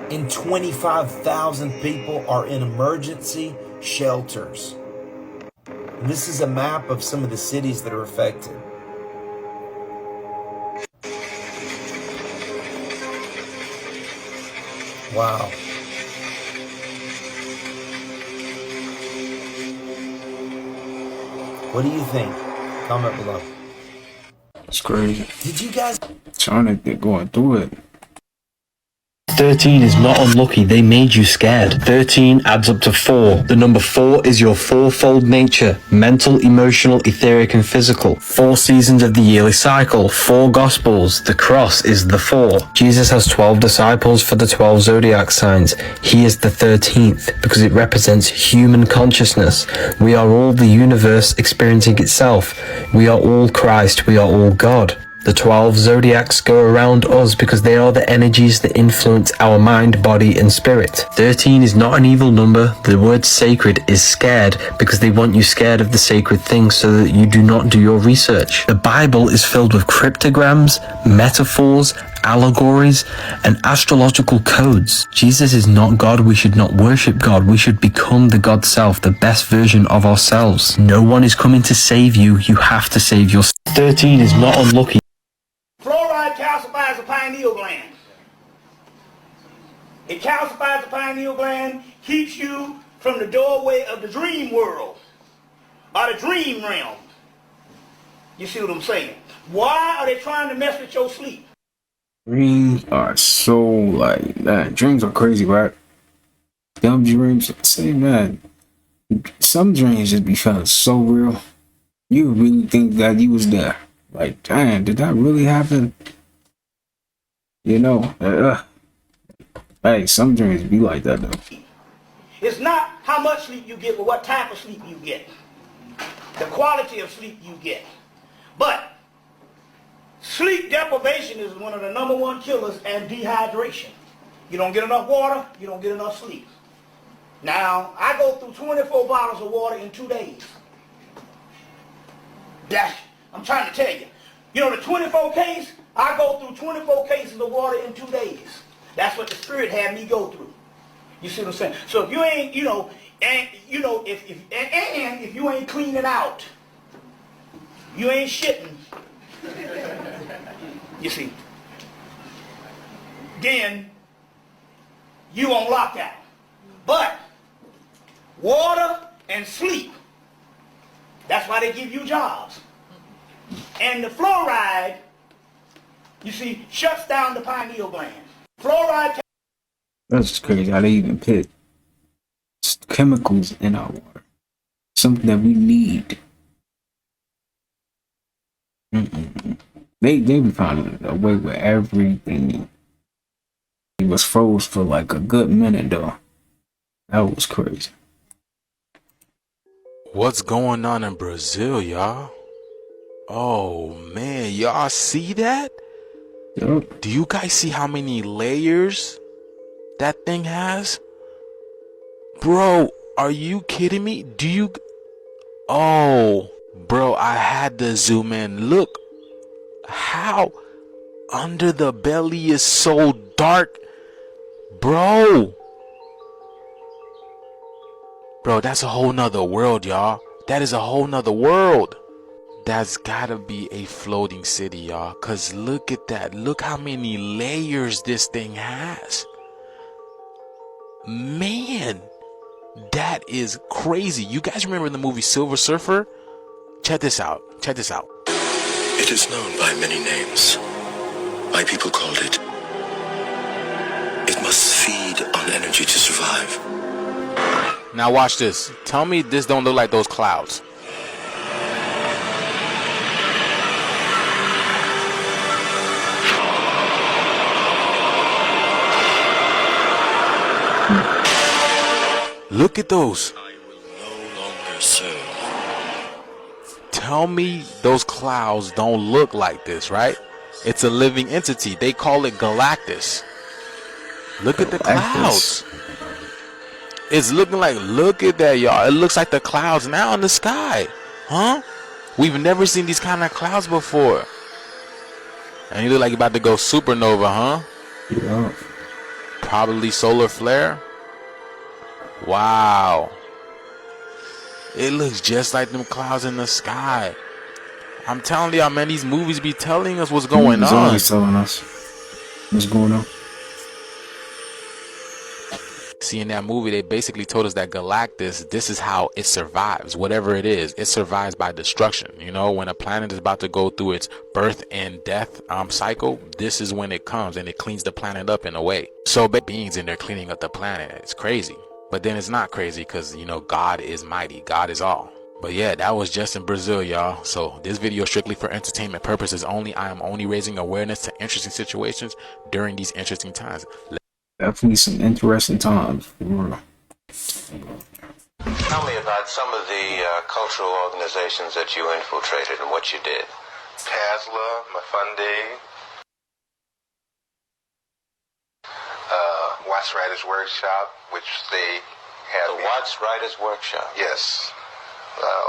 And 25,000 people are in emergency shelters. And this is a map of some of the cities that are affected. Wow. What do you think? Comment below. It's crazy. Did you guys... China, they're going through it. 13 is not unlucky, they made you scared. 13 adds up to 4. The number 4 is your fourfold nature: mental, emotional, etheric and physical. 4 seasons of the yearly cycle, 4 gospels, the cross is the 4. Jesus has 12 disciples for the 12 zodiac signs. He is the 13th because it represents human consciousness. We are all the universe experiencing itself. We are all Christ, we are all God. The 12 zodiacs go around us because they are the energies that influence our mind, body, and spirit. 13 is not an evil number. The word sacred is scared because they want you scared of the sacred things so that you do not do your research. The Bible is filled with cryptograms, metaphors, allegories, and astrological codes. Jesus is not God. We should not worship God. We should become the God self, the best version of ourselves. No one is coming to save you. You have to save yourself. 13 is not unlucky. Fluoride calcifies the pineal gland. It calcifies the pineal gland, keeps you from the doorway of the dream world, or the dream realm. You see what I'm saying? Why are they trying to mess with your sleep? Dreams are so like, man, dreams are crazy, right? Them dreams, say, man, some dreams just be feeling so real. You really think that you was there. Like, damn, did that really happen? You know, hey, some dreams be like that though. It's not how much sleep you get, but what type of sleep you get. The quality of sleep you get. But sleep deprivation is one of the #1 killers, and dehydration. You don't get enough water, you don't get enough sleep. Now, I go through 24 bottles of water in 2 days. I'm trying to tell you. You know the 24 case? I go through 24 cases of water in 2 days. That's what the Spirit had me go through. You see what I'm saying? So if you ain't, if you ain't cleaning out, you ain't shitting, you see, then you on lockdown. But water and sleep, that's why they give you jobs. And the fluoride, you see, shuts down the pineal gland. Fluoride. That's just crazy how they even put chemicals in our water. Something that we need. They be finding a way with everything. It was froze for like a good minute though. That was crazy. What's going on in Brazil, y'all? Oh man, y'all see that? Yep. Do you guys see how many layers that thing has? Bro, are you kidding me? Oh, bro, I had to zoom in. Look how under the belly is so dark. Bro, that's a whole nother world, y'all. That is a whole nother world. That's gotta be a floating city, y'all. Cause look at that. Look how many layers this thing has. Man, that is crazy. You guys remember the movie Silver Surfer? Check this out. Check this out. It is known by many names. My people called it. It must feed on energy to survive. Now watch this. Tell me this don't look like those clouds. Look at those. I will no longer serve. Tell me those clouds don't look like this, right? It's a living entity. They call it Galactus. Look at the clouds. It's looking like, look at that, y'all. It looks like the clouds now in the sky. Huh? We've never seen these kind of clouds before. And you look like you're about to go supernova, huh? Yeah. Probably solar flare. Wow. It looks just like them clouds in the sky. I'm telling y'all, man, these movies be telling us what's going He's on. always telling us what's going on. See, in that movie, they basically told us that Galactus, this is how it survives. Whatever it is, it survives by destruction. You know, when a planet is about to go through its birth and death cycle, this is when it comes and it cleans the planet up in a way. So beings in there cleaning up the planet. It's crazy. But then it's not crazy because, you know, God is mighty. God is all. But yeah, that was just in Brazil, y'all. So this video is strictly for entertainment purposes only. I am only raising awareness to interesting situations during these interesting times. Definitely some interesting times. For real. Tell me about some of the cultural organizations that you infiltrated and what you did. TASLA, Mafundi, Watts Writers Workshop, which they had. The Watts Writers Workshop? Yes.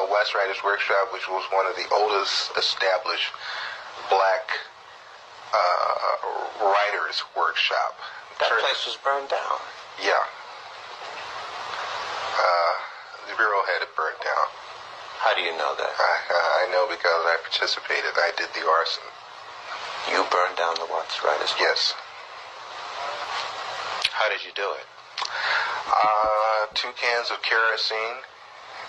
Watts Writers Workshop, which was one of the oldest established black writers workshop. That place was burned down? Yeah. The Bureau had it burned down. How do you know that? I know because I participated. I did the arson. You burned down the Watts Writers? Yes. How did you do it? 2 cans of kerosene,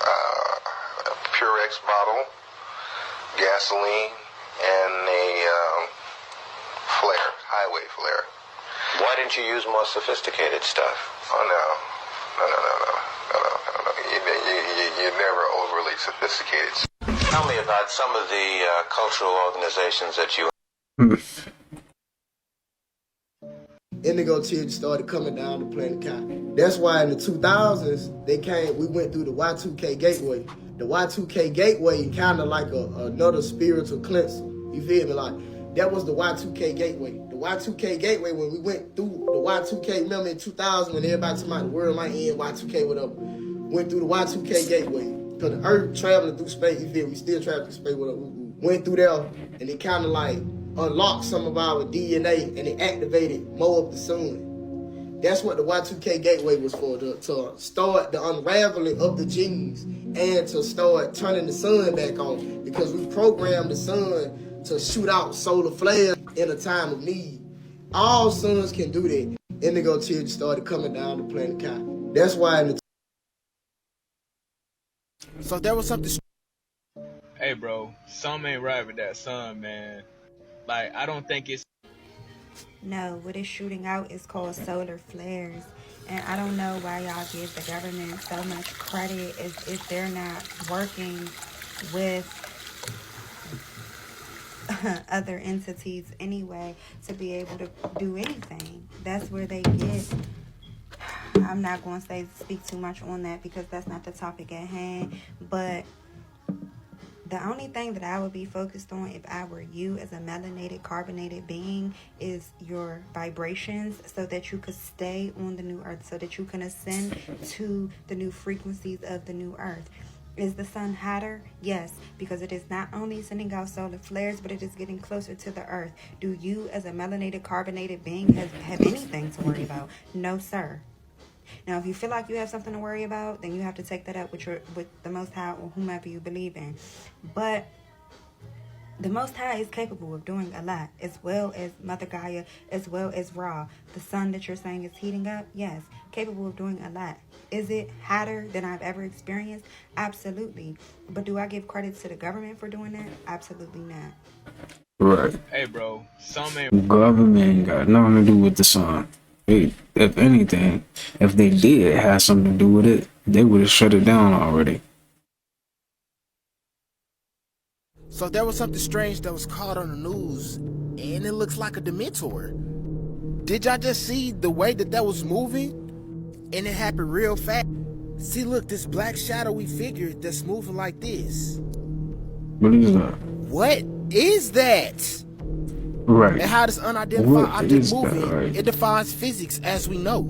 a Purex bottle, gasoline, and a flare, highway flare. Why didn't you use more sophisticated stuff? Oh, no. You're never overly sophisticated. Tell me about some of the cultural organizations that you... Indigo children started coming down to Planet Kai. That's why in the 2000s, we went through the Y2K Gateway. The Y2K Gateway kind of like another spiritual cleanser. You feel me? Like, that was the Y2K Gateway. The Y2K Gateway, when we went through the Y2K, remember in 2000 when everybody talking about the world might end, Y2K, whatever, went through the Y2K Gateway. Because the Earth traveling through space, you feel me? We still traveling through space, whatever. Went through there, and it kind of like unlocked some of our DNA, and it activated more of the sun. That's what the Y2K Gateway was for, to start the unraveling of the genes and to start turning the sun back on, because we programmed the sun to shoot out solar flares in a time of need. All suns can do that. Indigo children started coming down to Planet Kai. That's why in the... So there was something... Hey bro, something ain't right with that sun, man. Like, I don't think it's... No, what it's shooting out is called solar flares. And I don't know why y'all give the government so much credit if they're not working with other entities anyway to be able to do anything. That's where they get... I'm not going to speak too much on that because that's not the topic at hand, but the only thing that I would be focused on if I were you as a melanated, carbonated being is your vibrations, so that you could stay on the new earth, so that you can ascend to the new frequencies of the new earth. Is the sun hotter? Yes, because it is not only sending out solar flares, but it is getting closer to the earth. Do you as a melanated, carbonated being have anything to worry about? No, sir. Now, if you feel like you have something to worry about, then you have to take that up with the Most High or whomever you believe in. But the Most High is capable of doing a lot, as well as Mother Gaia, as well as Ra. The sun that you're saying is heating up, yes, capable of doing a lot. Is it hotter than I've ever experienced? Absolutely. But do I give credit to the government for doing that? Absolutely not. Right. Hey bro, something ain't... Government ain't got nothing to do with the sun. If anything, if they did have something to do with it, they would have shut it down already. So there was something strange that was caught on the news, and it looks like a Dementor. Did y'all just see the way that was moving? And it happened real fast. See, look, this black shadowy figure that's moving like this. What is that? What is that? Right. And how does unidentified object moving? Right? It defies physics as we know.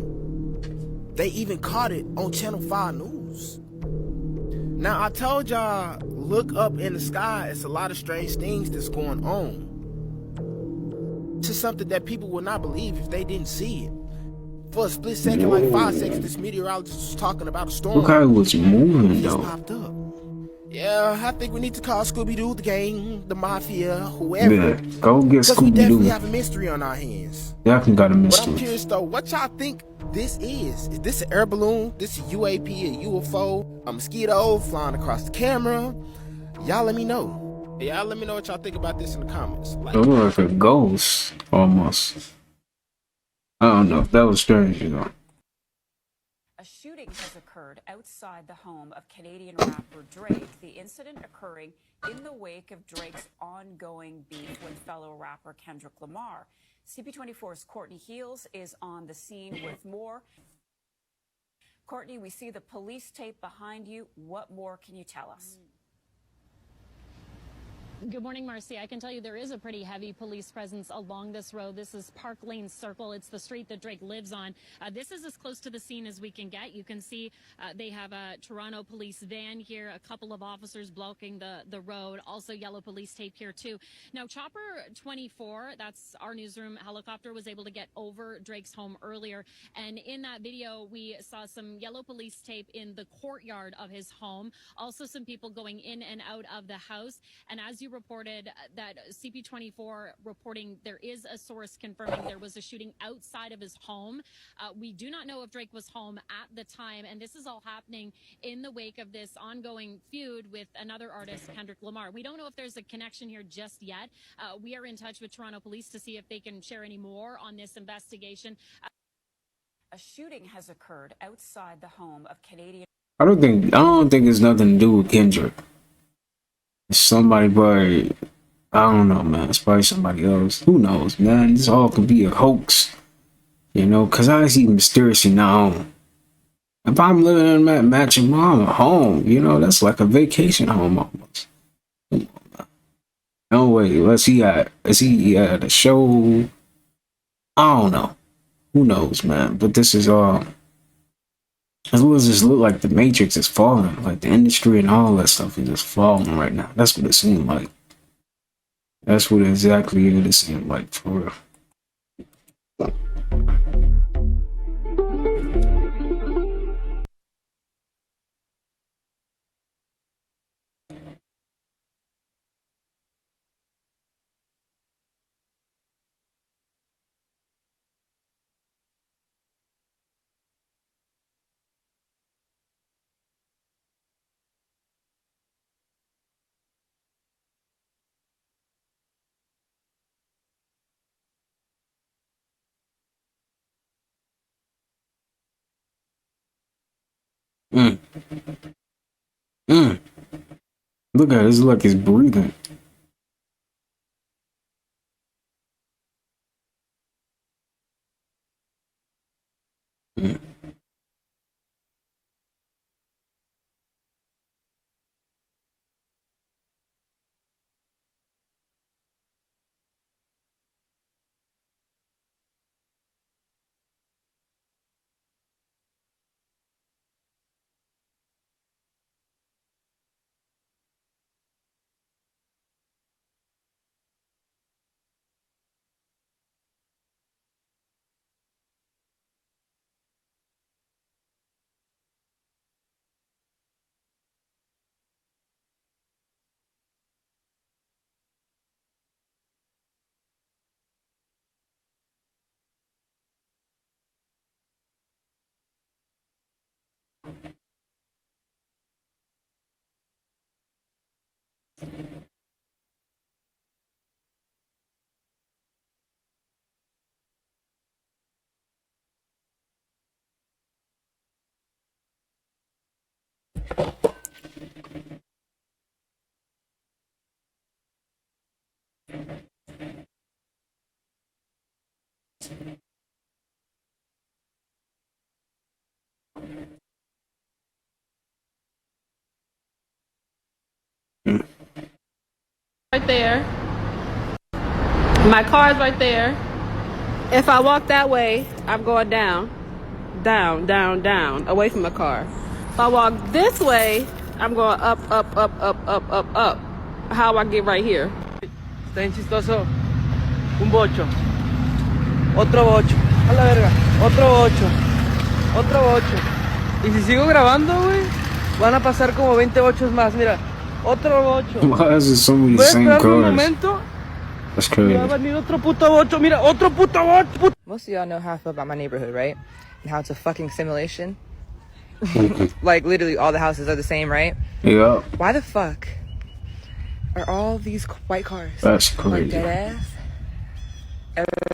They even caught it on Channel 5 News. Now, I told y'all, look up in the sky. It's a lot of strange things that's going on. to something that people would not believe if they didn't see it. For a split second, like 5 seconds, this meteorologist was talking about a storm. Look how it was moving, Just though. popped up. Yeah, I think we need to call Scooby-Doo, the gang, the mafia, whoever. Yeah, go get Because we definitely Scooby-Doo. have a mystery on our hands. Definitely got a But I'm mystery. curious though, what y'all think this is? Is this an air balloon? This a UAP, a UFO, a mosquito flying across the camera? Y'all let me know. Y'all let me know what y'all think about this in the comments. It looked like a ghost, almost. I don't know. That was strange, you know. A shooting has occurred outside the home of Canadian rapper Drake, the incident occurring in the wake of Drake's ongoing beef with fellow rapper Kendrick Lamar. CP24's Courtney Heels is on the scene with more. Courtney, we see the police tape behind you. What more can you tell us? Good morning, Marcy. I can tell you there is a pretty heavy police presence along this road. This is Park Lane Circle. It's the street that Drake lives on. This is as close to the scene as we can get. You can see they have a Toronto police van here, a couple of officers blocking the road, also yellow police tape here too. Now, Chopper 24, that's our newsroom helicopter, was able to get over Drake's home earlier. And in that video, we saw some yellow police tape in the courtyard of his home. Also some people going in and out of the house. And as you reported, that CP24 reporting there is a source confirming there was a shooting outside of his home. We do not know if Drake was home at the time, and this is all happening in the wake of this ongoing feud with another artist, Kendrick Lamar. We don't know if there's a connection here just yet. We are in touch with Toronto Police to see if they can share any more on this investigation. A shooting has occurred outside the home of Canadian. I don't think it's nothing to do with Kendrick. It's somebody, probably, I don't know, man. It's probably somebody else. Who knows, man? This all could be a hoax, you know, because I see mysteriously not home. If I'm living in that matching mom home, you know, that's like a vacation home almost. Come on, man. No way. Is he at a show? I don't know. Who knows, man? But this is all. As well as just look like the Matrix is falling, like the industry and all that stuff is just falling right now. That's what it seemed like. That's what exactly it seemed like, for real. Mm. Mm. Look at it. It's like it's breathing. Mm. Right there. My car's right there. If I walk that way, I'm going down, down, down, down, away from the car. If I walk this way, I'm going up, up, up, up, up, up, up. How do I get right here? Está en chistoso. Un bocho. Otro bocho. A la verga. Otro bocho. Otro bocho. Y si sigo grabando, güey, van a pasar como 20 bochos más. Mira, otro bocho. Why is it so many Voy a same esperarme un cars? momento. That's Y crazy. va a venir otro puto bocho. Mira, otro puto bocho. Most of y'all know how I feel about my neighborhood, right? And how it's a fucking simulation. Like, literally all the houses are the same, right? Yeah. Why the fuck are all these white cars? That's Like, crazy. dead ass?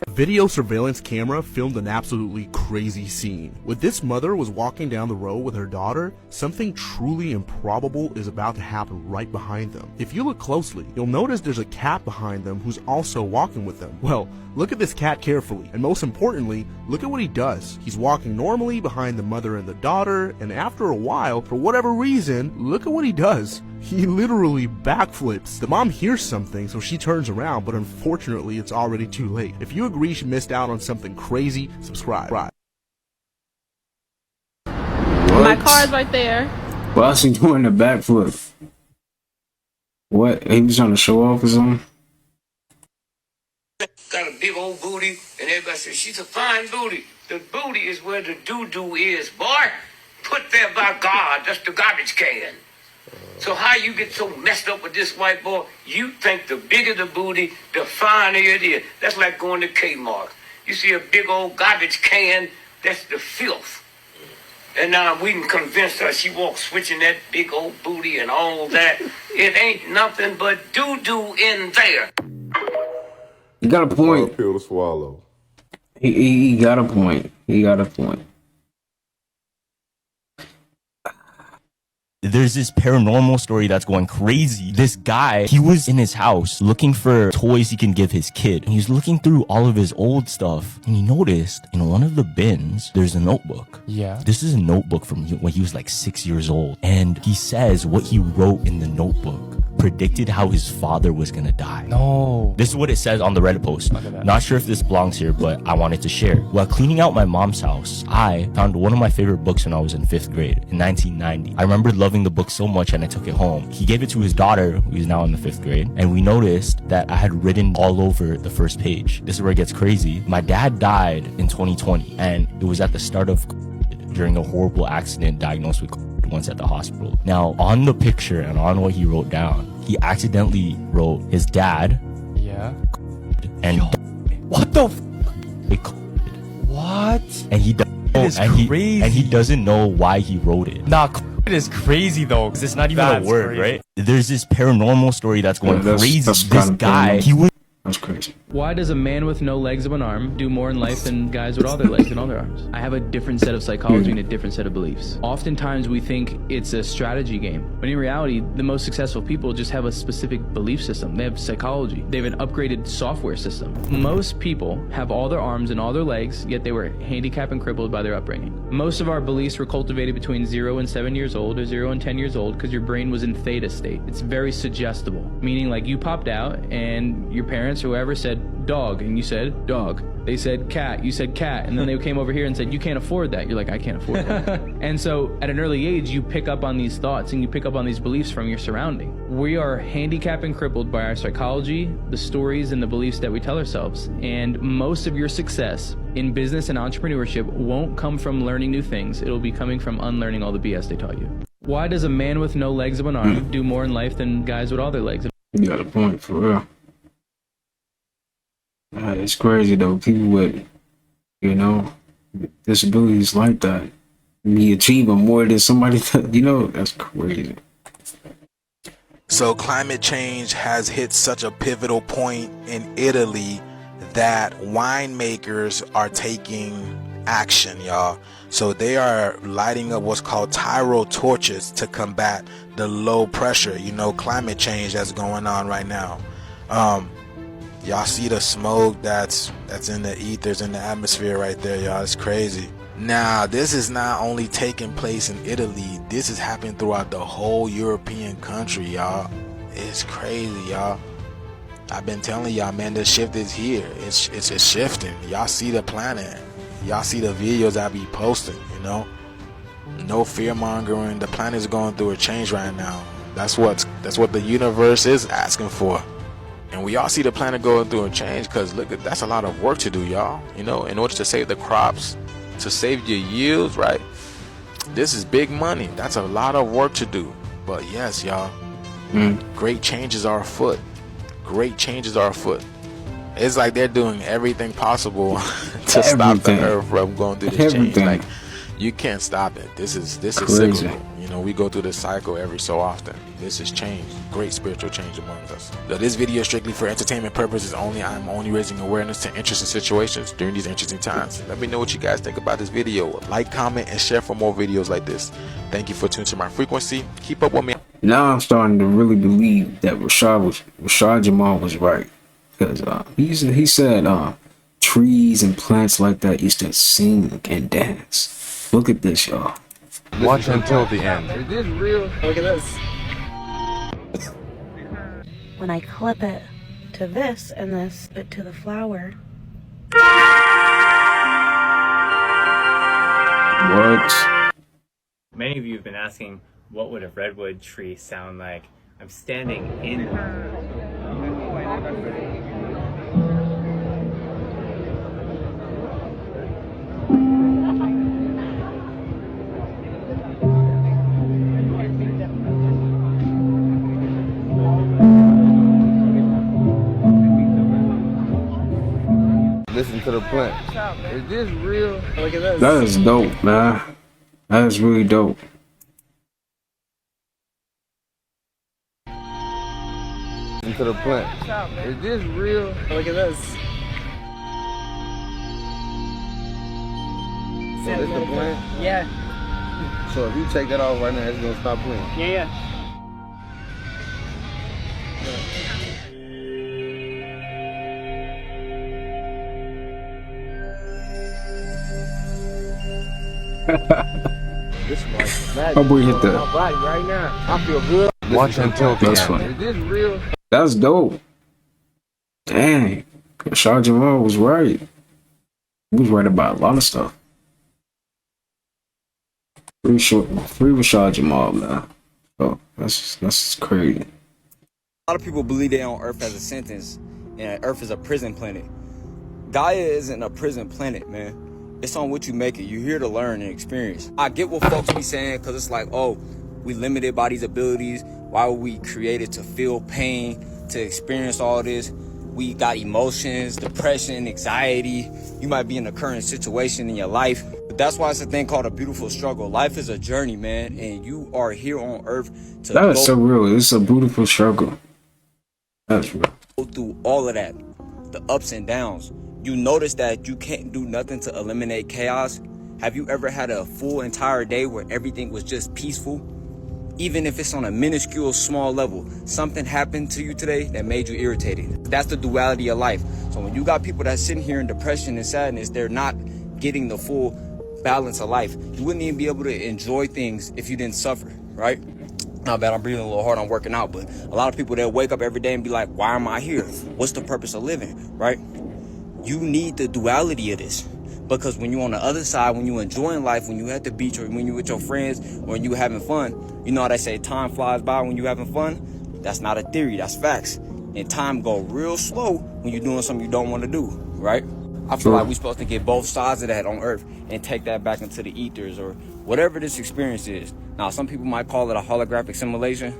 Video surveillance camera filmed an absolutely crazy scene. When this mother was walking down the road with her daughter, something truly improbable is about to happen right behind them. If you look closely, you'll notice there's a cat behind them who's also walking with them. Well, look at this cat carefully, and most importantly, look at what he does. He's walking normally behind the mother and the daughter, and after a while, for whatever reason, look at what he does. He literally backflips. The mom hears something, so she turns around, but unfortunately, it's already too late. If you agree she missed out on something crazy, subscribe. My car's right there. Why is he doing the backflip? What? He was trying to show off or something? Got a big old booty, and everybody says she's a fine booty. The booty is where the doo-doo is, boy. Put there by God, that's the garbage can. So how you get so messed up with this white boy? You think the bigger the booty, the finer it is. That's like going to Kmart. You see a big old garbage can, that's the filth. And now we can convince her she walks switching that big old booty and all that. It ain't nothing but doo-doo in there. He got a point. Pill to swallow. He got a point. He got a point. There's this paranormal story that's going crazy. This guy, he was in his house looking for toys he can give his kid. And he was looking through all of his old stuff, and he noticed in one of the bins, there's a notebook. Yeah. This is a notebook from when he was like 6 years old. And he says what he wrote in the notebook predicted how his father was gonna die. No. This is what it says on the Reddit post. Not sure if this belongs here, but I wanted to share. While cleaning out my mom's house, I found one of my favorite books when I was in 5th grade in 1990. I remember loving the book so much and I took it home. He gave it to his daughter, who is now in the 5th grade, and we noticed that I had written all over the first page. This is where it gets crazy. My dad died in 2020, and it was at the start of COVID, during a horrible accident diagnosed with COVID once at the hospital. Now, on the picture and on what he wrote down, he accidentally wrote his dad. Yeah. And what the? What? And he crazy. And he doesn't know why he wrote it. Nah, it is crazy though. Because it's not even a word, crazy. right? There's this paranormal story that's going crazy. That's This guy, he was. That's crazy. Why does a man with no legs of an arm do more in life than guys with all their legs and all their arms? I have a different set of psychology and a different set of beliefs. Oftentimes we think it's a strategy game, but in reality, the most successful people just have a specific belief system. They have psychology. They have an upgraded software system. Most people have all their arms and all their legs, yet they were handicapped and crippled by their upbringing. Most of our beliefs were cultivated between 0 and 7 years old or 0 and 10 years old because your brain was in theta state. It's very suggestible, meaning like you popped out and your parents, whoever, said dog, and you said dog. They said cat, you said cat, and then they came over here and said you can't afford that. You're like, I can't afford that. And so at an early age you pick up on these thoughts and you pick up on these beliefs from your surrounding. We are handicapped and crippled by our psychology, the stories and the beliefs that we tell ourselves. And most of your success in business and entrepreneurship won't come from learning new things. It'll be coming from unlearning all the BS they taught you. Why does a man with no legs of an arm do more in life than guys with all their legs? You got a point, for real. It's crazy though. People with, disabilities like that be achieving more than somebody that, that's crazy. So climate change has hit such a pivotal point in Italy that winemakers are taking action, y'all. So they are lighting up what's called tyro torches to combat the low pressure, climate change that's going on right now. Y'all see the smoke that's in the ethers, in the atmosphere right there, y'all. It's crazy. Now, this is not only taking place in Italy, this is happening throughout the whole European country, y'all. It's crazy, y'all. I've been telling y'all, man, the shift is here. It's shifting. Y'all see the planet. Y'all see the videos I be posting, No fear mongering. The planet is going through a change right now. That's what the universe is asking for. And we all see the planet going through a change, because look, that's a lot of work to do, y'all. You know, in order to save the crops, to save your yields, right? This is big money. That's a lot of work to do. But yes, y'all, great changes are afoot. Great changes are afoot. It's like they're doing everything possible to stop the earth from going through this change. Like, you can't stop it. This is Crazy. cyclical. You know, we go through this cycle every so often. This is change, great spiritual change among us. So this video is strictly for entertainment purposes only. I'm only raising awareness to interesting situations during these interesting times. Let me know what you guys think about this video. Like, comment, and share for more videos like this. Thank you for tuning to my frequency. Keep up with me. Now I'm starting to really believe that Rashad Jamal was right, because he said trees and plants like that used to sing and dance. Look at this, y'all. Watch until the end. Is this real? Look at this. When I clip it to this and this, but to the flower. What? Many of you have been asking, what would a redwood tree sound like? I'm standing in Listen to the plant. Is this real? Look at this. That is dope, man. That is really dope. Listen to the plant. Is this real? Look at this. So this the plant? Yeah. So if you take that off right now, it's gonna stop playing. Yeah. My boy hit that. My body right now. I feel good. Watch until the That's end. funny. Is this real? That's dope. Dang. Rashad Jamal was right. He was right about a lot of stuff. Free Rashad Jamal, man. Oh, that's crazy. A lot of people believe they're on Earth as a sentence, and Earth is a prison planet. Gaia isn't a prison planet, man. It's on what you make it. You're here to learn and experience. I get what folks be saying, because it's like, oh, we limited by these abilities. Why were we created to feel pain, to experience all this? We got emotions, depression, anxiety. You might be in a current situation in your life. But that's why it's a thing called a beautiful struggle. Life is a journey, man, and you are here on Earth to That is so real. It's a beautiful struggle. That's real. go through all of that, the ups and downs. You notice that you can't do nothing to eliminate chaos. Have you ever had a full entire day where everything was just peaceful? Even if it's on a minuscule, small level, something happened to you today that made you irritated. That's the duality of life. So when you got people that's sitting here in depression and sadness, they're not getting the full balance of life. You wouldn't even be able to enjoy things if you didn't suffer, right? Not bad, I'm breathing a little hard, I'm working out, but a lot of people, they'll wake up every day and be like, why am I here? What's the purpose of living, right? You need the duality of this, because when you're on the other side, when you're enjoying life, when you're at the beach or when you're with your friends or when you're having fun, you know how they say time flies by when you're having fun? That's not a theory, that's facts. And time go real slow when you're doing something you don't want to do, right? I feel like we're supposed to get both sides of that on Earth and take that back into the ethers or whatever this experience is. Now, some people might call it a holographic simulation.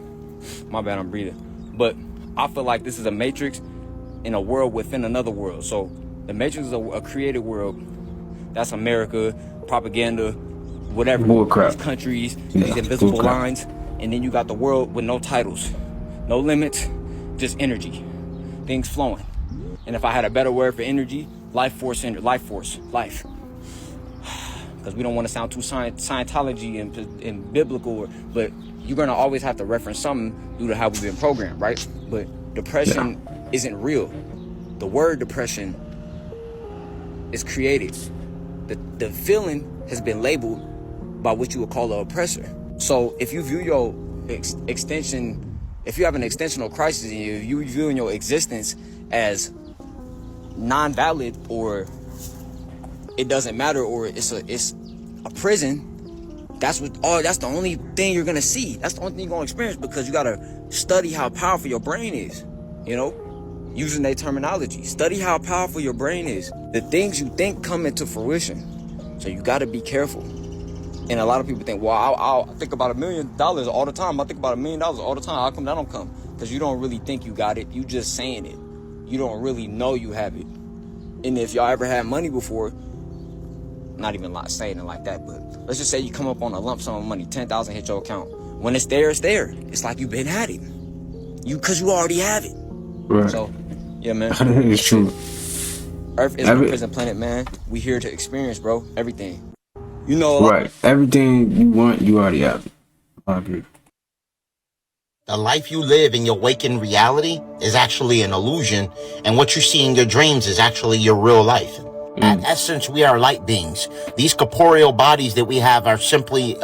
My bad, I'm breathing. But I feel like this is a matrix in a world within another world. So the matrix is a created world. That's America, propaganda, whatever. These countries, these invisible lines. And then you got the world with no titles, no limits, just energy, things flowing. And if I had a better word for energy, life force, life. Because we don't want to sound too Scientology and biblical, but you're going to always have to reference something due to how we've been programmed, right? But depression isn't real. The word depression is created. The feeling has been labeled by what you would call an oppressor. So if you view your extension, if you have an extensional crisis and you viewing your existence as non-valid or it doesn't matter or it's a prison, that's the only thing you're gonna see. That's the only thing you're gonna experience, because you gotta study how powerful your brain is, you know? using their terminology. Study how powerful your brain is. The things you think come into fruition. So you gotta be careful. And a lot of people think, well, I'll think about $1 million all the time. I think about $1 million all the time. How come that don't come? Because you don't really think you got it. You just saying it. You don't really know you have it. And if y'all ever had money before, not even like saying it like that, but let's just say you come up on a lump sum of money, 10,000 hit your account. When it's there, it's there. It's like you've been at it. Cause you already have it. Right. So, yeah, man. It's true. Earth is a prison planet, man. We here to experience, bro. Everything. You know. Right. Everything you want, you already have. I agree. The life you live in your waking reality is actually an illusion, and what you see in your dreams is actually your real life. At essence, we are light beings. These corporeal bodies that we have are simply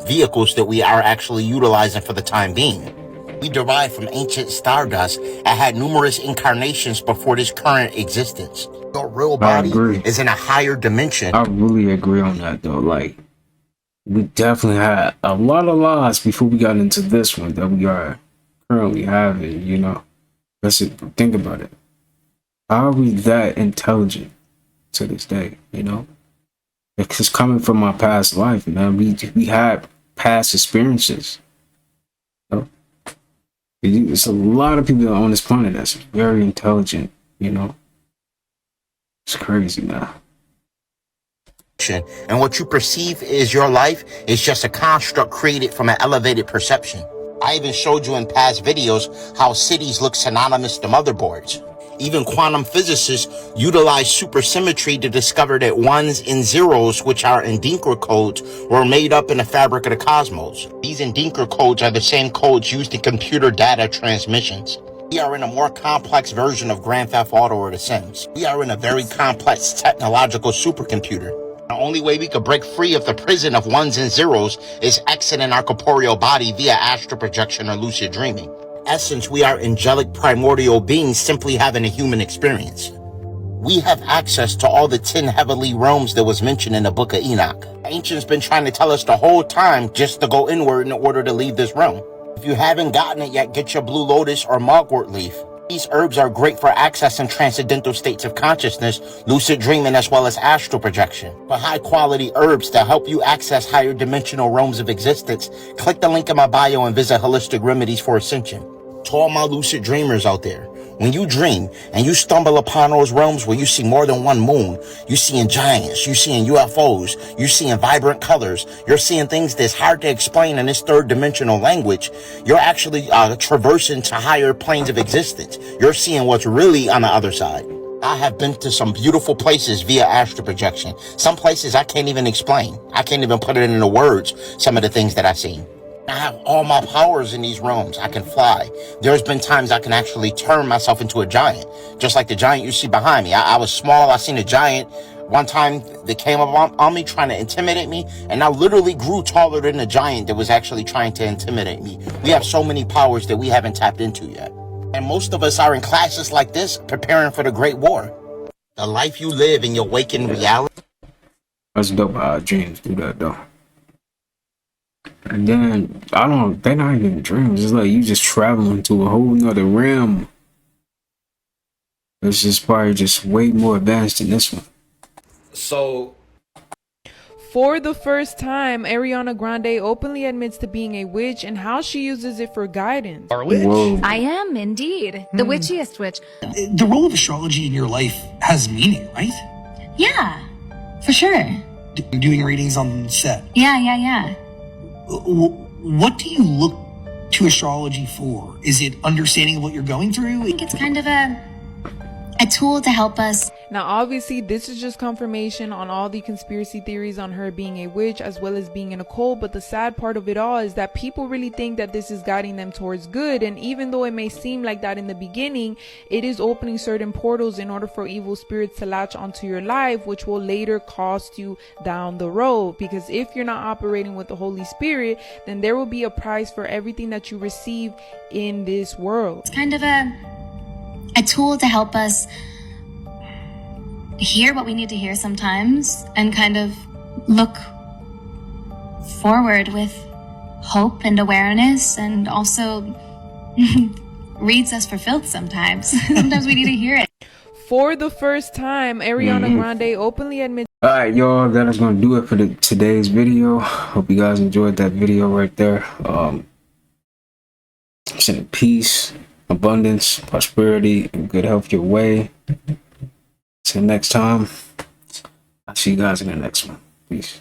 vehicles that we are actually utilizing for the time being. We derived from ancient stardust and had numerous incarnations before this current existence. Your real body is in a higher dimension. I really agree on that, though. Like, we definitely had a lot of lives before we got into this one that we are currently having, you know. Let's think about it. How are we that intelligent to this day, you know? Because coming from my past life, man, we had past experiences. You know? There's a lot of people on this planet that's very intelligent, you know? It's crazy, man. And what you perceive is your life is just a construct created from an elevated perception. I even showed you in past videos how cities look synonymous to motherboards. Even quantum physicists utilize supersymmetry to discover that ones and zeros, which are Indinker codes, were made up in the fabric of the cosmos. These Indinker codes are the same codes used in computer data transmissions. We are in a more complex version of Grand Theft Auto or The Sims. We are in a very complex technological supercomputer. The only way we could break free of the prison of ones and zeros is exiting our corporeal body via astral projection or lucid dreaming. In essence, we are angelic primordial beings simply having a human experience. We have access to all the 10 heavenly realms that was mentioned in the book of Enoch. Ancients been trying to tell us the whole time just to go inward in order to leave this realm. If you haven't gotten it yet, get your blue lotus or mugwort leaf. These herbs are great for accessing transcendental states of consciousness, lucid dreaming, as well as astral projection. For high quality herbs to help you access higher dimensional realms of existence, click the link in my bio and visit Holistic Remedies for Ascension. To all my lucid dreamers out there, when you dream and you stumble upon those realms where you see more than one moon, you seeing giants, you seeing UFOs, you're seeing vibrant colors, you're seeing things that's hard to explain in this third dimensional language, you're actually traversing to higher planes of existence. You're seeing what's really on the other side. I have been to some beautiful places via astral projection. Some places I can't even explain. I can't even put it into words, some of the things that I've seen. I have all my powers in these realms. I can fly. There's been times I can actually turn myself into a giant, just like the giant you see behind me. I was small. I seen a giant one time that came up on me trying to intimidate me, and I literally grew taller than the giant that was actually trying to intimidate me. We have so many powers that we haven't tapped into yet. And most of us are in classes like this preparing for the Great War. The life you live in your waking reality. That's dope how dreams do that, though. And then, they're not even dreams. It's like you just traveling to a whole nother realm. It's just probably just way more advanced than this one. So, for the first time, Ariana Grande openly admits to being a witch and how she uses it for guidance. Are a witch? Whoa. I am indeed the witchiest witch. The role of astrology in your life has meaning, right? Yeah, for sure. Doing readings on set. Yeah. What do you look to astrology for? Is it understanding what you're going through? I think it's kind of a tool to help us. Now, obviously, this is just confirmation on all the conspiracy theories on her being a witch as well as being in a cult. But the sad part of it all is that people really think that this is guiding them towards good. And even though it may seem like that in the beginning, it is opening certain portals in order for evil spirits to latch onto your life, which will later cost you down the road. Because if you're not operating with the Holy Spirit, then there will be a price for everything that you receive in this world. It's kind of a tool to help us hear what we need to hear sometimes and kind of look forward with hope and awareness, and also reads us for filth sometimes. Sometimes we need to hear it. For the first time, Ariana Grande openly admits. Alright, y'all, that is gonna do it for today's video. Hope you guys enjoyed that video right there. Sending peace, abundance, prosperity, and good health your way. Till next time, I'll see you guys in the next one. Peace.